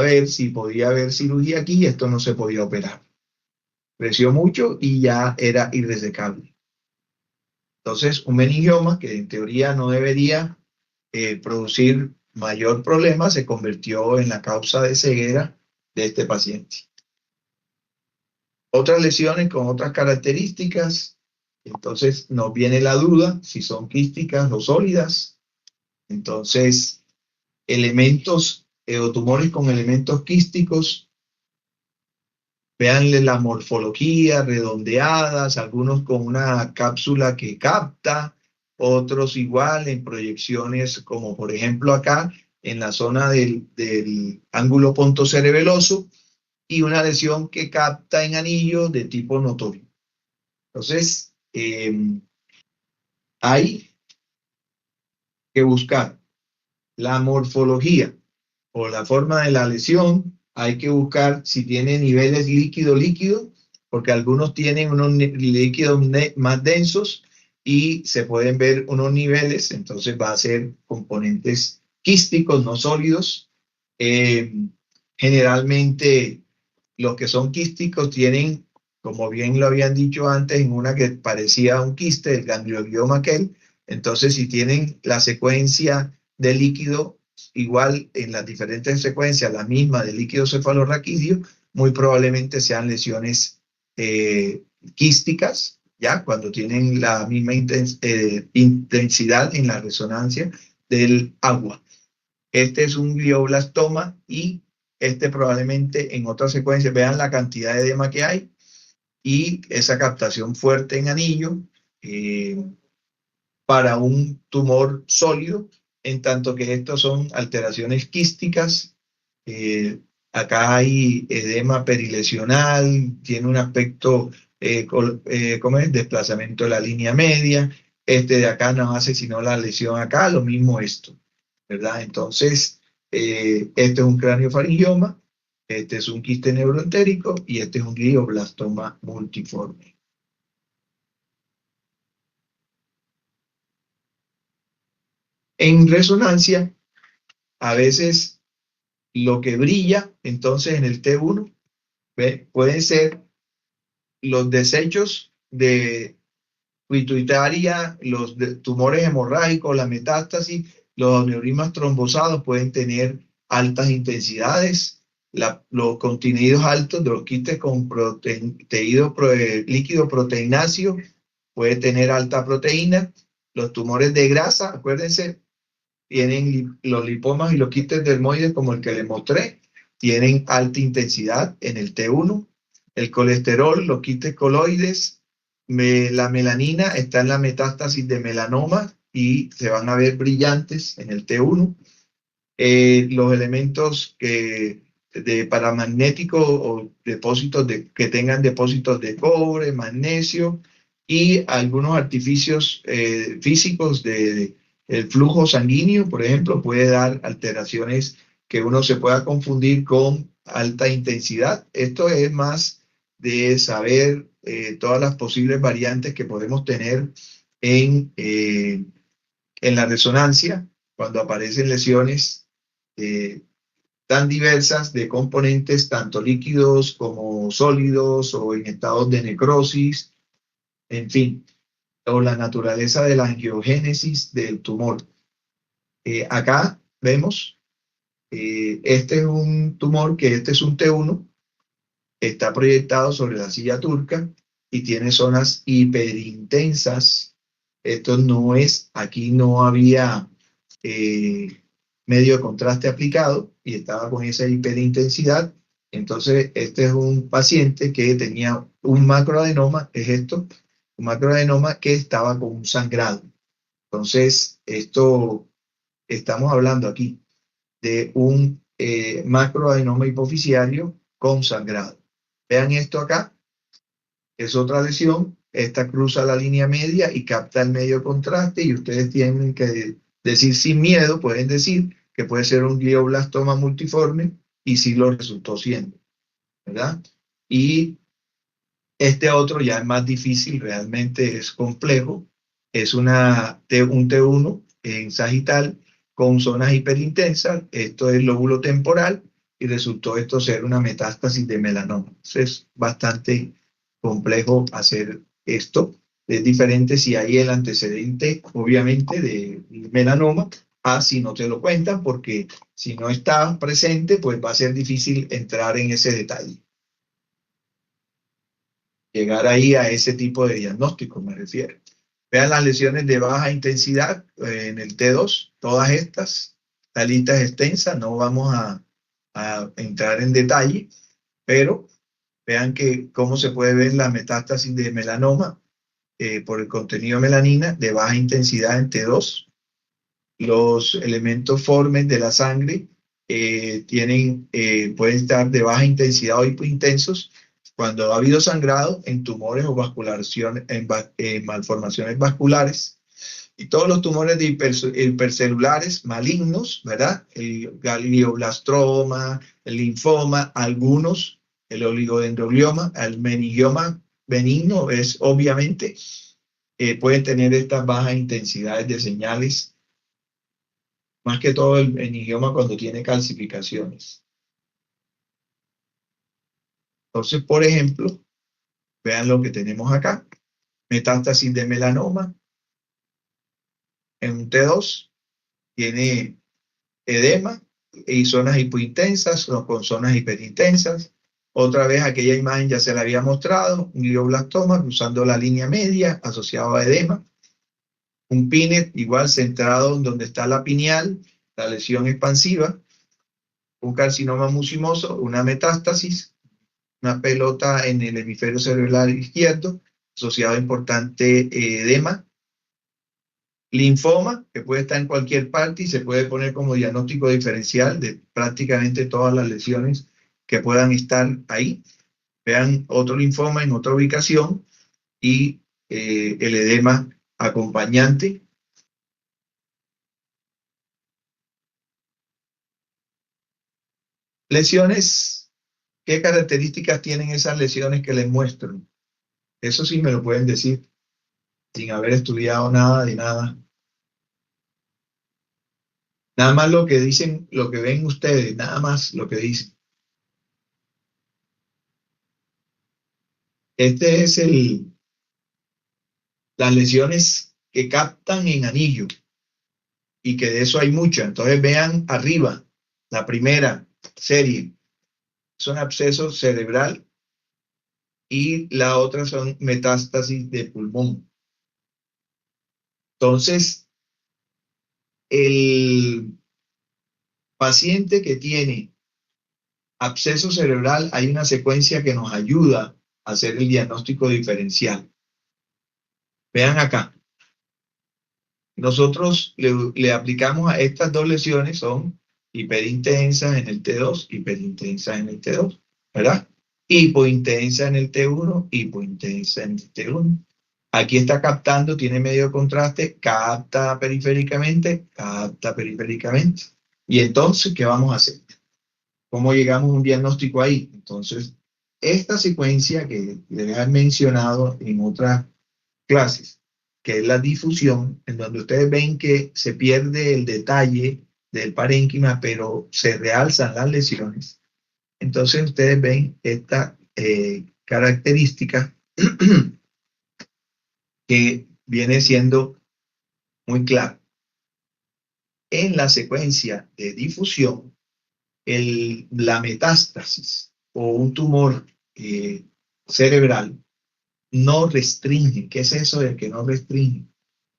ver si podía haber cirugía aquí y esto no se podía operar. Creció mucho y ya era irresecable. Entonces, un meningioma que en teoría no debería producir mayor problema se convirtió en la causa de ceguera de este paciente. Otras lesiones con otras características, entonces nos viene la duda si son quísticas o sólidas. Entonces, elementos o tumores con elementos quísticos, véanle la morfología, redondeadas, algunos con una cápsula que capta, otros igual en proyecciones como por ejemplo acá en la zona del ángulo pontocerebeloso y una lesión que capta en anillo de tipo notorio. Entonces, hay que buscar la morfología o la forma de la lesión, hay que buscar si tiene niveles líquido-líquido, porque algunos tienen unos líquidos más densos y se pueden ver unos niveles, entonces va a ser componentes quísticos, no sólidos. Generalmente los que son quísticos tienen, como bien lo habían dicho antes, en una que parecía un quiste, el ganglioma aquel, entonces si tienen la secuencia de líquido igual en las diferentes secuencias, la misma de líquido cefalorraquídeo, muy probablemente sean lesiones quísticas ya cuando tienen la misma intensidad en la resonancia del agua. Este es un glioblastoma y este probablemente en otra secuencia, vean la cantidad de edema que hay y esa captación fuerte en anillo para un tumor sólido, en tanto que estos son alteraciones quísticas. Acá hay edema perilesional, tiene un aspecto, ¿cómo es? Desplazamiento de la línea media. Este de acá no hace sino la lesión acá, lo mismo esto, ¿verdad? Entonces, este es un craniofaringioma, este es un quiste neuroentérico y este es un glioblastoma multiforme. En resonancia, a veces lo que brilla, entonces en el T1, pueden ser los desechos de pituitaria, los tumores hemorrágicos, la metástasis, los aneurismas trombosados pueden tener altas intensidades, los contenidos altos de los quistes con tejido líquido proteináceo puede tener alta proteína, los tumores de grasa, acuérdense, tienen los lipomas y los quistes dermoides como el que les mostré, tienen alta intensidad en el T1. El colesterol, los quistes coloides, la melanina está en la metástasis de melanoma y se van a ver brillantes en el T1. Los elementos de paramagnéticos o depósitos que tengan depósitos de cobre, magnesio y algunos artificios físicos el flujo sanguíneo, por ejemplo, puede dar alteraciones que uno se pueda confundir con alta intensidad. Esto es más de saber todas las posibles variantes que podemos tener en la resonancia cuando aparecen lesiones tan diversas de componentes, tanto líquidos como sólidos o en estados de necrosis, en fin, o la naturaleza de la angiogénesis del tumor. Acá vemos, este es un tumor que este es un T1, está proyectado sobre la silla turca y tiene zonas hiperintensas. Esto no es, aquí no había medio de contraste aplicado y estaba con esa hiperintensidad. Entonces, este es un paciente que tenía un macroadenoma, es esto, un macroadenoma que estaba con un sangrado. Entonces, esto, estamos hablando aquí de un macroadenoma hipoficiario con sangrado. Vean esto acá, es otra lesión, esta cruza la línea media y capta el medio contraste y ustedes tienen que decir sin miedo, pueden decir que puede ser un glioblastoma multiforme y sí lo resultó siendo, ¿verdad? Y este otro ya es más difícil, realmente es complejo, es un T1 en sagital con zonas hiperintensas, esto es lóbulo temporal y resultó esto ser una metástasis de melanoma. Entonces es bastante complejo hacer esto. Es diferente si hay el antecedente, obviamente, de melanoma, a si no te lo cuentan, porque si no está presente, pues va a ser difícil entrar en ese detalle. Llegar ahí a ese tipo de diagnóstico, me refiero. Vean las lesiones de baja intensidad en el T2, todas estas. La lista es extensa, no vamos a entrar en detalle, pero vean que cómo se puede ver la metástasis de melanoma por el contenido de melanina de baja intensidad en T2. Los elementos formes de la sangre pueden estar de baja intensidad o hipointensos cuando ha habido sangrado en tumores o vascularizaciones, en malformaciones vasculares. Y todos los tumores hipercelulares malignos, ¿verdad? El glioblastoma, el linfoma, algunos, el oligodendroglioma, el meningioma benigno es obviamente, pueden tener estas bajas intensidades de señales, más que todo el meningioma cuando tiene calcificaciones. Entonces, por ejemplo, vean lo que tenemos acá. Metástasis de melanoma en un T2, tiene edema y zonas hipointensas o con zonas hiperintensas. Otra vez aquella imagen ya se la había mostrado, un glioblastoma cruzando la línea media asociado a edema, un PINET igual centrado en donde está la pineal, la lesión expansiva, un carcinoma mucinoso, una metástasis, una pelota en el hemisferio cerebral izquierdo, asociado a importante edema, linfoma, que puede estar en cualquier parte y se puede poner como diagnóstico diferencial de prácticamente todas las lesiones que puedan estar ahí. Vean otro linfoma en otra ubicación y el edema acompañante. Lesiones, ¿qué características tienen esas lesiones que les muestro? Eso sí me lo pueden decir, sin haber estudiado nada de nada. Nada más lo que dicen, lo que ven ustedes, nada más lo que dicen. Este es las lesiones que captan en anillo y que de eso hay muchas. Entonces vean arriba, la primera serie, son abscesos cerebral y la otra son metástasis de pulmón. Entonces, el paciente que tiene absceso cerebral, hay una secuencia que nos ayuda a hacer el diagnóstico diferencial. Vean acá. Nosotros le aplicamos a estas dos lesiones, son hiperintensas en el T2, hiperintensas en el T2, ¿verdad? Hipointensa en el T1, hipointensa en el T1. Aquí está captando, tiene medio contraste, capta periféricamente, capta periféricamente. Y entonces, ¿qué vamos a hacer? ¿Cómo llegamos a un diagnóstico ahí? Entonces, esta secuencia que les he mencionado en otras clases, que es la difusión, en donde ustedes ven que se pierde el detalle del parénquima, pero se realzan las lesiones. Entonces ustedes ven esta característica que viene siendo muy clara. En la secuencia de difusión, la metástasis o un tumor cerebral no restringe. ¿Qué es eso de que no restringe?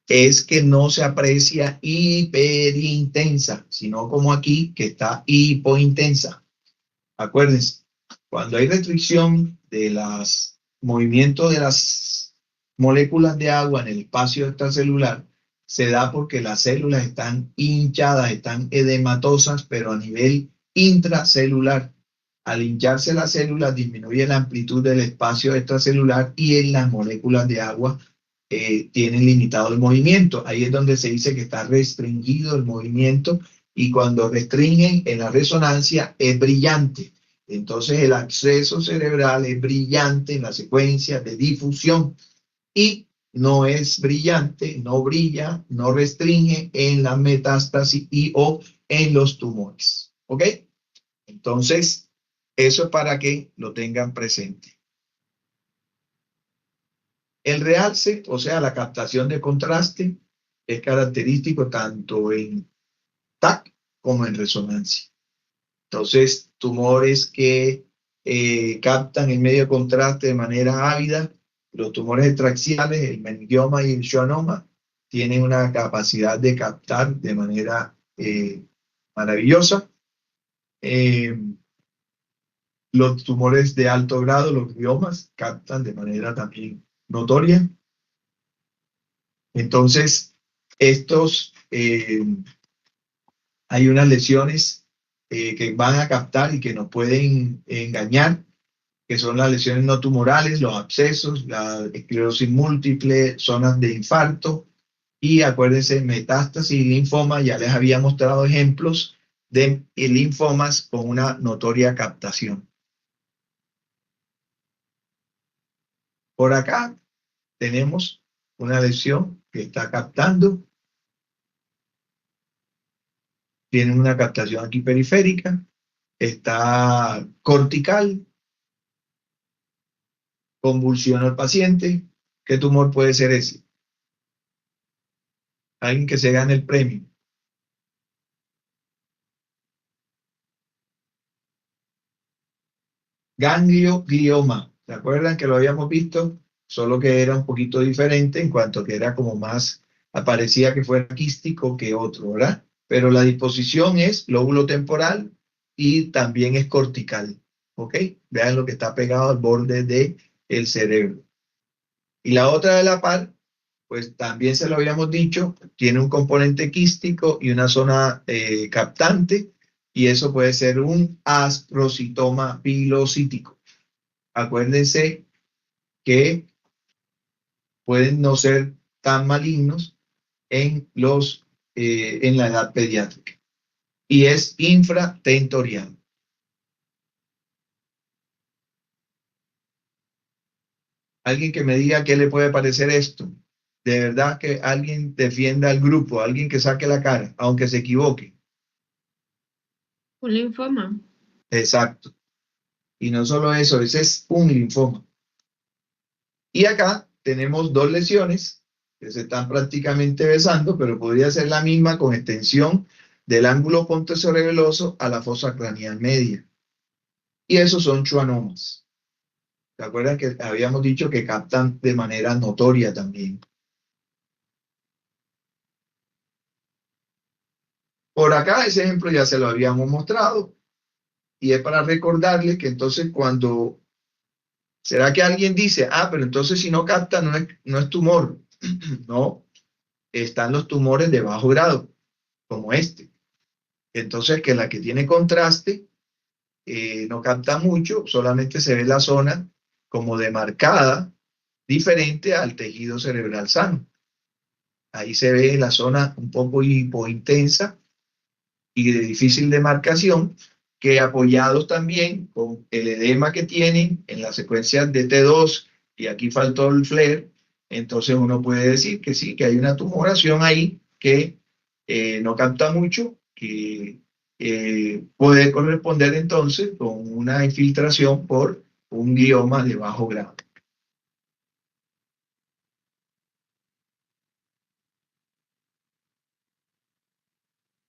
Es que no se aprecia hiperintensa, sino como aquí, que está hipointensa. Acuérdense, cuando hay restricción de los movimientos de las moléculas de agua en el espacio extracelular, se da porque las células están hinchadas, están edematosas, pero a nivel intracelular. Al hincharse las células disminuye la amplitud del espacio extracelular y en las moléculas de agua tienen limitado el movimiento. Ahí es donde se dice que está restringido el movimiento y cuando restringen en la resonancia es brillante. Entonces el acceso cerebral es brillante en la secuencia de difusión y no es brillante, no brilla, no restringe en la metástasis y o en los tumores. ¿Ok? Entonces, eso es para que lo tengan presente. El realce, o sea, la captación de contraste, es característico tanto en TAC como en resonancia. Entonces, tumores que captan el medio contraste de manera ávida, los tumores extraxiales, el meningioma y el schwannoma, tienen una capacidad de captar de manera maravillosa. Los tumores de alto grado, los gliomas, captan de manera también notoria. Entonces, hay unas lesiones que van a captar y que nos pueden engañar, que son las lesiones no tumorales, los abscesos, la esclerosis múltiple, zonas de infarto y acuérdense, metástasis y linfoma. Ya les había mostrado ejemplos de linfomas con una notoria captación. Por acá tenemos una lesión que está captando. Tiene una captación aquí periférica. Está cortical. Convulsiona al paciente. ¿Qué tumor puede ser ese? Alguien que se gane el premio. ganglioglioma. ¿Se acuerdan que lo habíamos visto? Solo que era un poquito diferente en cuanto que era como más, parecía que fuera quístico que otro, ¿verdad? Pero la disposición es lóbulo temporal y también es cortical, ¿ok? Vean lo que está pegado al borde del cerebro. Y la otra de la par, pues también se lo habíamos dicho, tiene un componente quístico y una zona captante, y eso puede ser un asprocitoma pilocítico. Acuérdense que pueden no ser tan malignos en la edad pediátrica. Y es infratentorial. Alguien que me diga qué le puede parecer esto. De verdad que alguien defienda al grupo, alguien que saque la cara, aunque se equivoque. Un linfoma. Exacto. Y no solo eso, ese es un linfoma. Y acá tenemos dos lesiones que se están prácticamente besando, pero podría ser la misma con extensión del ángulo pontocerebeloso a la fosa craneal media. Y esos son schwannomas. ¿Se acuerdan que habíamos dicho que captan de manera notoria también? Por acá ese ejemplo ya se lo habíamos mostrado y es para recordarles que entonces cuando, ¿será que alguien dice, pero entonces si no capta no es tumor? No, están los tumores de bajo grado, como este. Entonces que la que tiene contraste no capta mucho, solamente se ve la zona como demarcada, diferente al tejido cerebral sano. Ahí se ve la zona un poco hipointensa y de difícil demarcación, que apoyados también con el edema que tienen en las secuencias de T2, y aquí faltó el FLAIR, entonces uno puede decir que sí, que hay una tumoración ahí que no capta mucho, que puede corresponder entonces con una infiltración por un glioma de bajo grado.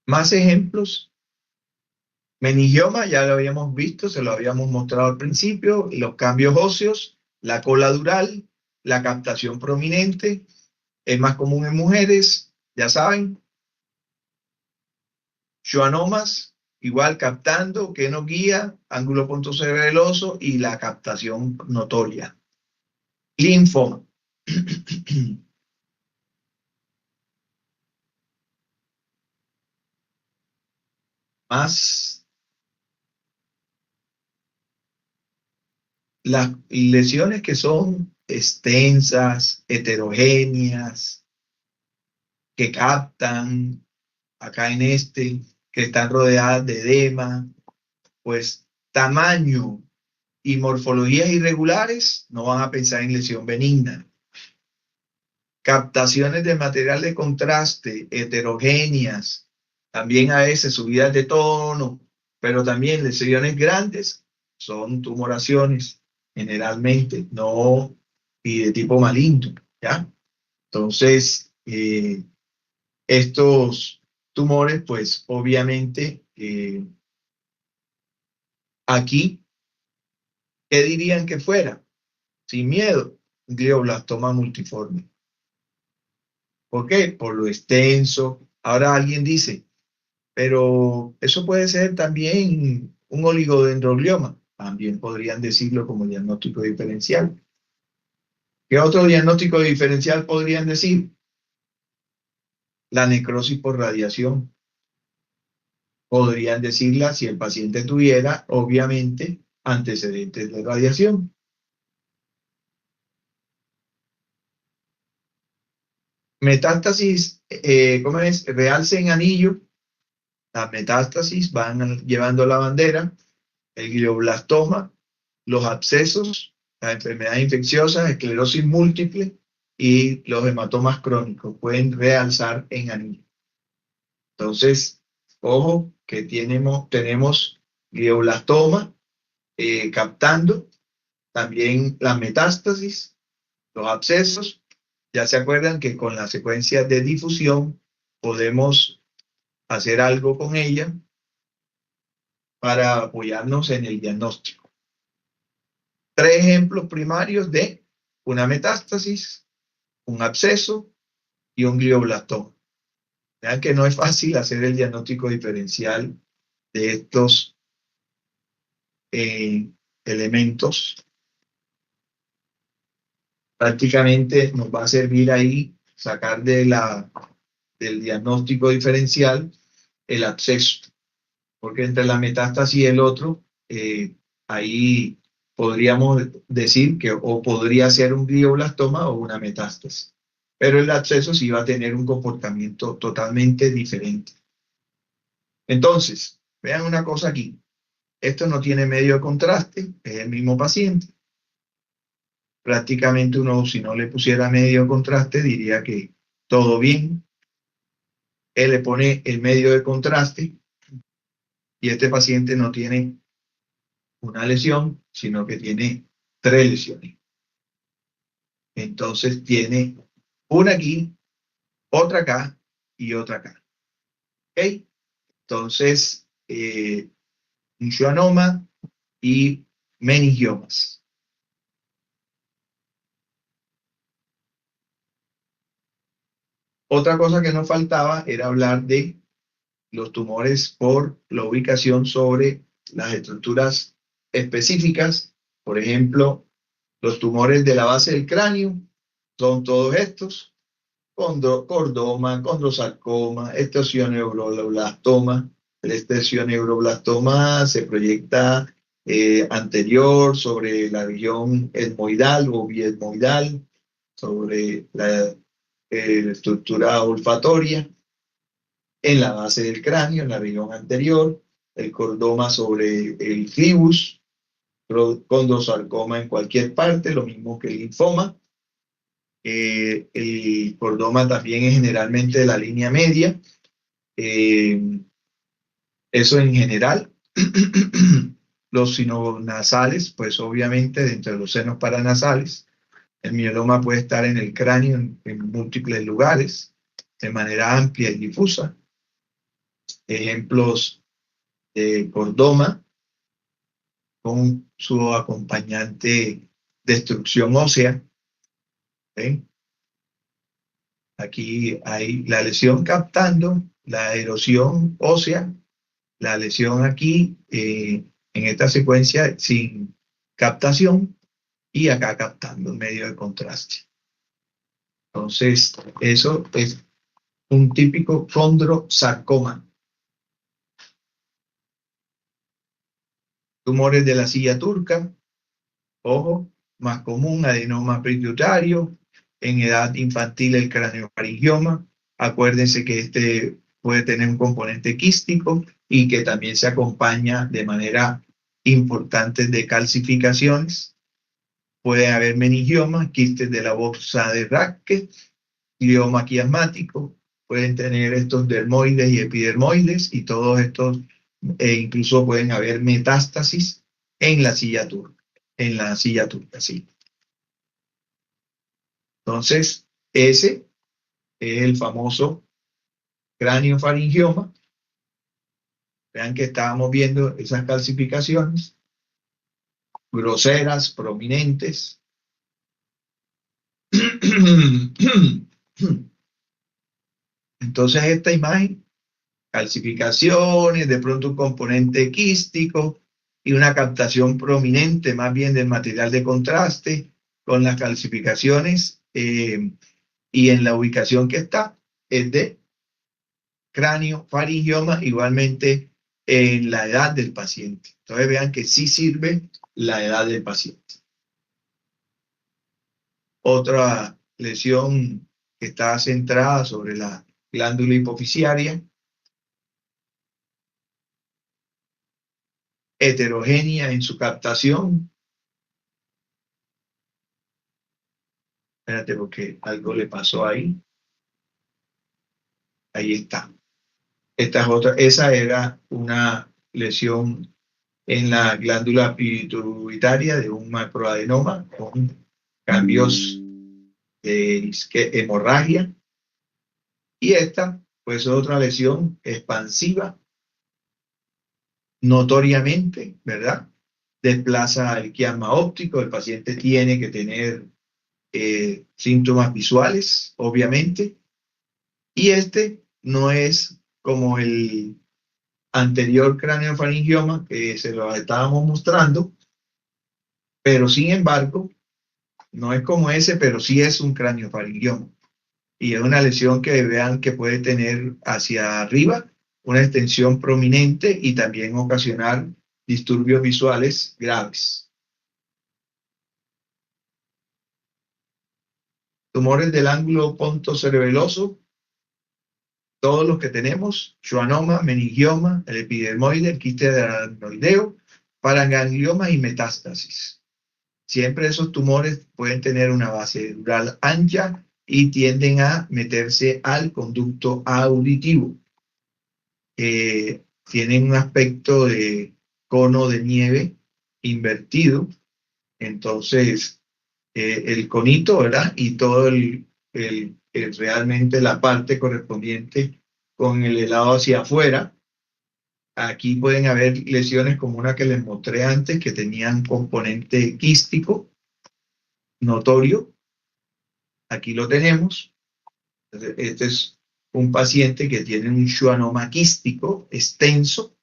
Más ejemplos. Meningioma, ya lo habíamos visto, se lo habíamos mostrado al principio, los cambios óseos, la cola dural, la captación prominente, es más común en mujeres, ya saben. Schwannomas, igual captando, que nos guía, ángulo pontocerebeloso y la captación notoria. Linfoma. Más las lesiones que son extensas, heterogéneas, que captan, acá en que están rodeadas de edema, pues tamaño y morfologías irregulares, no van a pensar en lesión benigna. Captaciones de material de contraste, heterogéneas, también a veces subidas de tono, pero también lesiones grandes, son tumoraciones generalmente, no y de tipo maligno, ¿ya? Entonces, estos tumores, pues obviamente, aquí, ¿qué dirían que fuera? Sin miedo, glioblastoma multiforme. ¿Por qué? Por lo extenso. Ahora alguien dice, pero eso puede ser también un oligodendroglioma. También podrían decirlo como diagnóstico diferencial. ¿Qué otro diagnóstico diferencial podrían decir? La necrosis por radiación. Podrían decirla si el paciente tuviera, obviamente, antecedentes de radiación. Metástasis, ¿cómo es? Realce en anillo. Las metástasis van llevando la bandera, el glioblastoma, los abscesos, las enfermedades infecciosas, esclerosis múltiple y los hematomas crónicos pueden realzar en anillo. Entonces, ojo que tenemos glioblastoma captando, también las metástasis, los abscesos. Ya se acuerdan que con la secuencia de difusión podemos hacer algo con ella para apoyarnos en el diagnóstico. 3 ejemplos primarios de una metástasis, un absceso y un glioblastoma. Vean que no es fácil hacer el diagnóstico diferencial de estos elementos. Prácticamente nos va a servir ahí sacar del diagnóstico diferencial el absceso, porque entre la metástasis y el otro, ahí podríamos decir que o podría ser un glioblastoma o una metástasis, pero el absceso sí va a tener un comportamiento totalmente diferente. Entonces, vean una cosa aquí. Esto no tiene medio de contraste, es el mismo paciente. Prácticamente uno, si no le pusiera medio de contraste, diría que todo bien. Él le pone el medio de contraste y este paciente no tiene una lesión, sino que tiene 3 lesiones. Entonces tiene una aquí, otra acá y otra acá. ¿Ok? Entonces, un schwannoma y meningiomas. Otra cosa que nos faltaba era hablar de los tumores por la ubicación sobre las estructuras específicas. Por ejemplo, los tumores de la base del cráneo son todos estos: cordoma, condrosarcoma, esthesioneuroblastoma. El esthesioneuroblastoma se proyecta anterior sobre la región etmoidal o bietmoidal, sobre la estructura olfatoria, en la base del cráneo, en la región anterior, el cordoma sobre el clivus, condrosarcoma en cualquier parte, lo mismo que el linfoma. El cordoma también es generalmente de la línea media. Eso en general. Los sinonasales, pues obviamente dentro de los senos paranasales. El mieloma puede estar en el cráneo en múltiples lugares, de manera amplia y difusa. Ejemplos de cordoma con su acompañante destrucción ósea. ¿Ven? Aquí hay la lesión captando, la erosión ósea, la lesión aquí en esta secuencia sin captación y acá captando en medio de contraste. Entonces, eso es un típico condrosarcoma. Tumores de la silla turca, ojo, más común, adenoma pituitario, en edad infantil el craniofaringioma. Acuérdense que este puede tener un componente quístico y que también se acompaña de manera importante de calcificaciones. Puede haber meningioma, quistes de la bolsa de Raschke, glioma quiasmático. Pueden tener estos dermoides y epidermoides y todos estos, incluso pueden haber metástasis en la silla turca. Sí. Entonces, ese es el famoso craniofaringioma. Vean que estábamos viendo esas calcificaciones groseras, prominentes. Entonces, esta imagen, calcificaciones, de pronto un componente quístico y una captación prominente más bien del material de contraste con las calcificaciones, y en la ubicación que está es de craniofaringioma, igualmente en la edad del paciente. Entonces vean que sí sirve la edad del paciente. Otra lesión que está centrada sobre la glándula hipoficiaria, heterogénea en su captación. Espérate, porque algo le pasó ahí. Ahí está. Esta es otra. Esa era una lesión en la glándula pituitaria de un macroadenoma con cambios de hemorragia. Y esta, pues, otra lesión expansiva, notoriamente, ¿verdad? desplaza el quiasma óptico, el paciente tiene que tener síntomas visuales, obviamente, y este no es como el anterior craneofaringioma que se lo estábamos mostrando, pero sin embargo, no es como ese, pero sí es un craneofaringioma. Y es una lesión que vean que puede tener hacia arriba una extensión prominente y también ocasionar disturbios visuales graves. Tumores del ángulo pontocerebeloso, todos los que tenemos: schwannoma, meningioma, el epidermoide, el quiste aracnoideo, paranganglioma y metástasis. Siempre esos tumores pueden tener una base dural ancha y tienden a meterse al conducto auditivo. Tienen un aspecto de cono de nieve invertido. Entonces, el conito, ¿verdad? Y todo realmente la parte correspondiente con el helado hacia afuera. Aquí pueden haber lesiones como una que les mostré antes, que tenían componente quístico notorio. Aquí lo tenemos. Este es un paciente que tiene un schwannoma quístico extenso.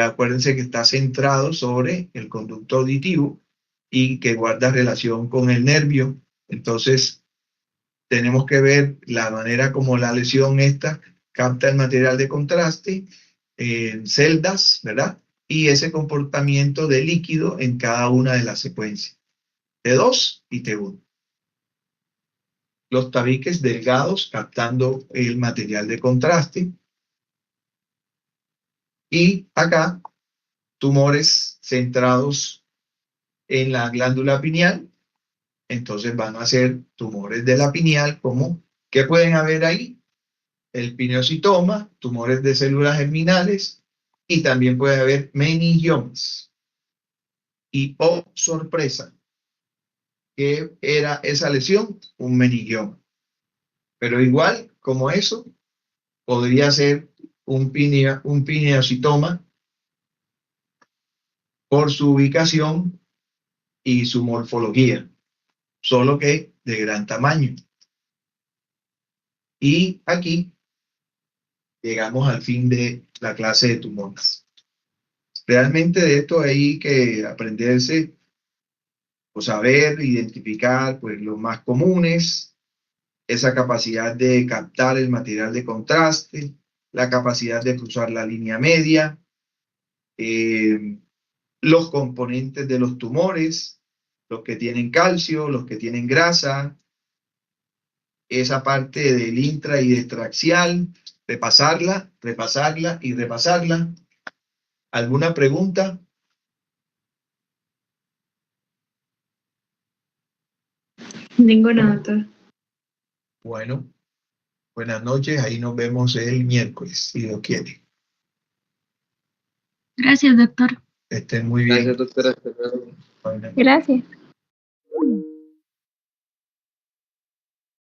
Acuérdense que está centrado sobre el conducto auditivo y que guarda relación con el nervio. Entonces, tenemos que ver la manera como la lesión esta capta el material de contraste en celdas, ¿verdad? Y ese comportamiento de líquido en cada una de las secuencias, T2 y T1. Los tabiques delgados captando el material de contraste. Y acá, tumores centrados en la glándula pineal. Entonces van a ser tumores de la pineal, como, ¿qué pueden haber ahí? El pineocitoma, tumores de células germinales, y también puede haber meningiomas. Y, oh, sorpresa, ¿qué era esa lesión? Un meningioma. Pero igual, como eso, podría ser un pineocitoma por su ubicación y su morfología, solo que de gran tamaño. Y aquí llegamos al fin de la clase de tumores. Realmente de esto hay que aprenderse, o saber, identificar pues los más comunes, esa capacidad de captar el material de contraste, la capacidad de cruzar la línea media, los componentes de los tumores, los que tienen calcio, los que tienen grasa, esa parte del intra y extraxial, repasarla, repasarla y repasarla. ¿Alguna pregunta? Ninguna, doctor. Bueno, buenas noches, ahí nos vemos el miércoles, si Dios quiere. Gracias, doctor. Estén muy bien. Gracias, doctora. Gracias.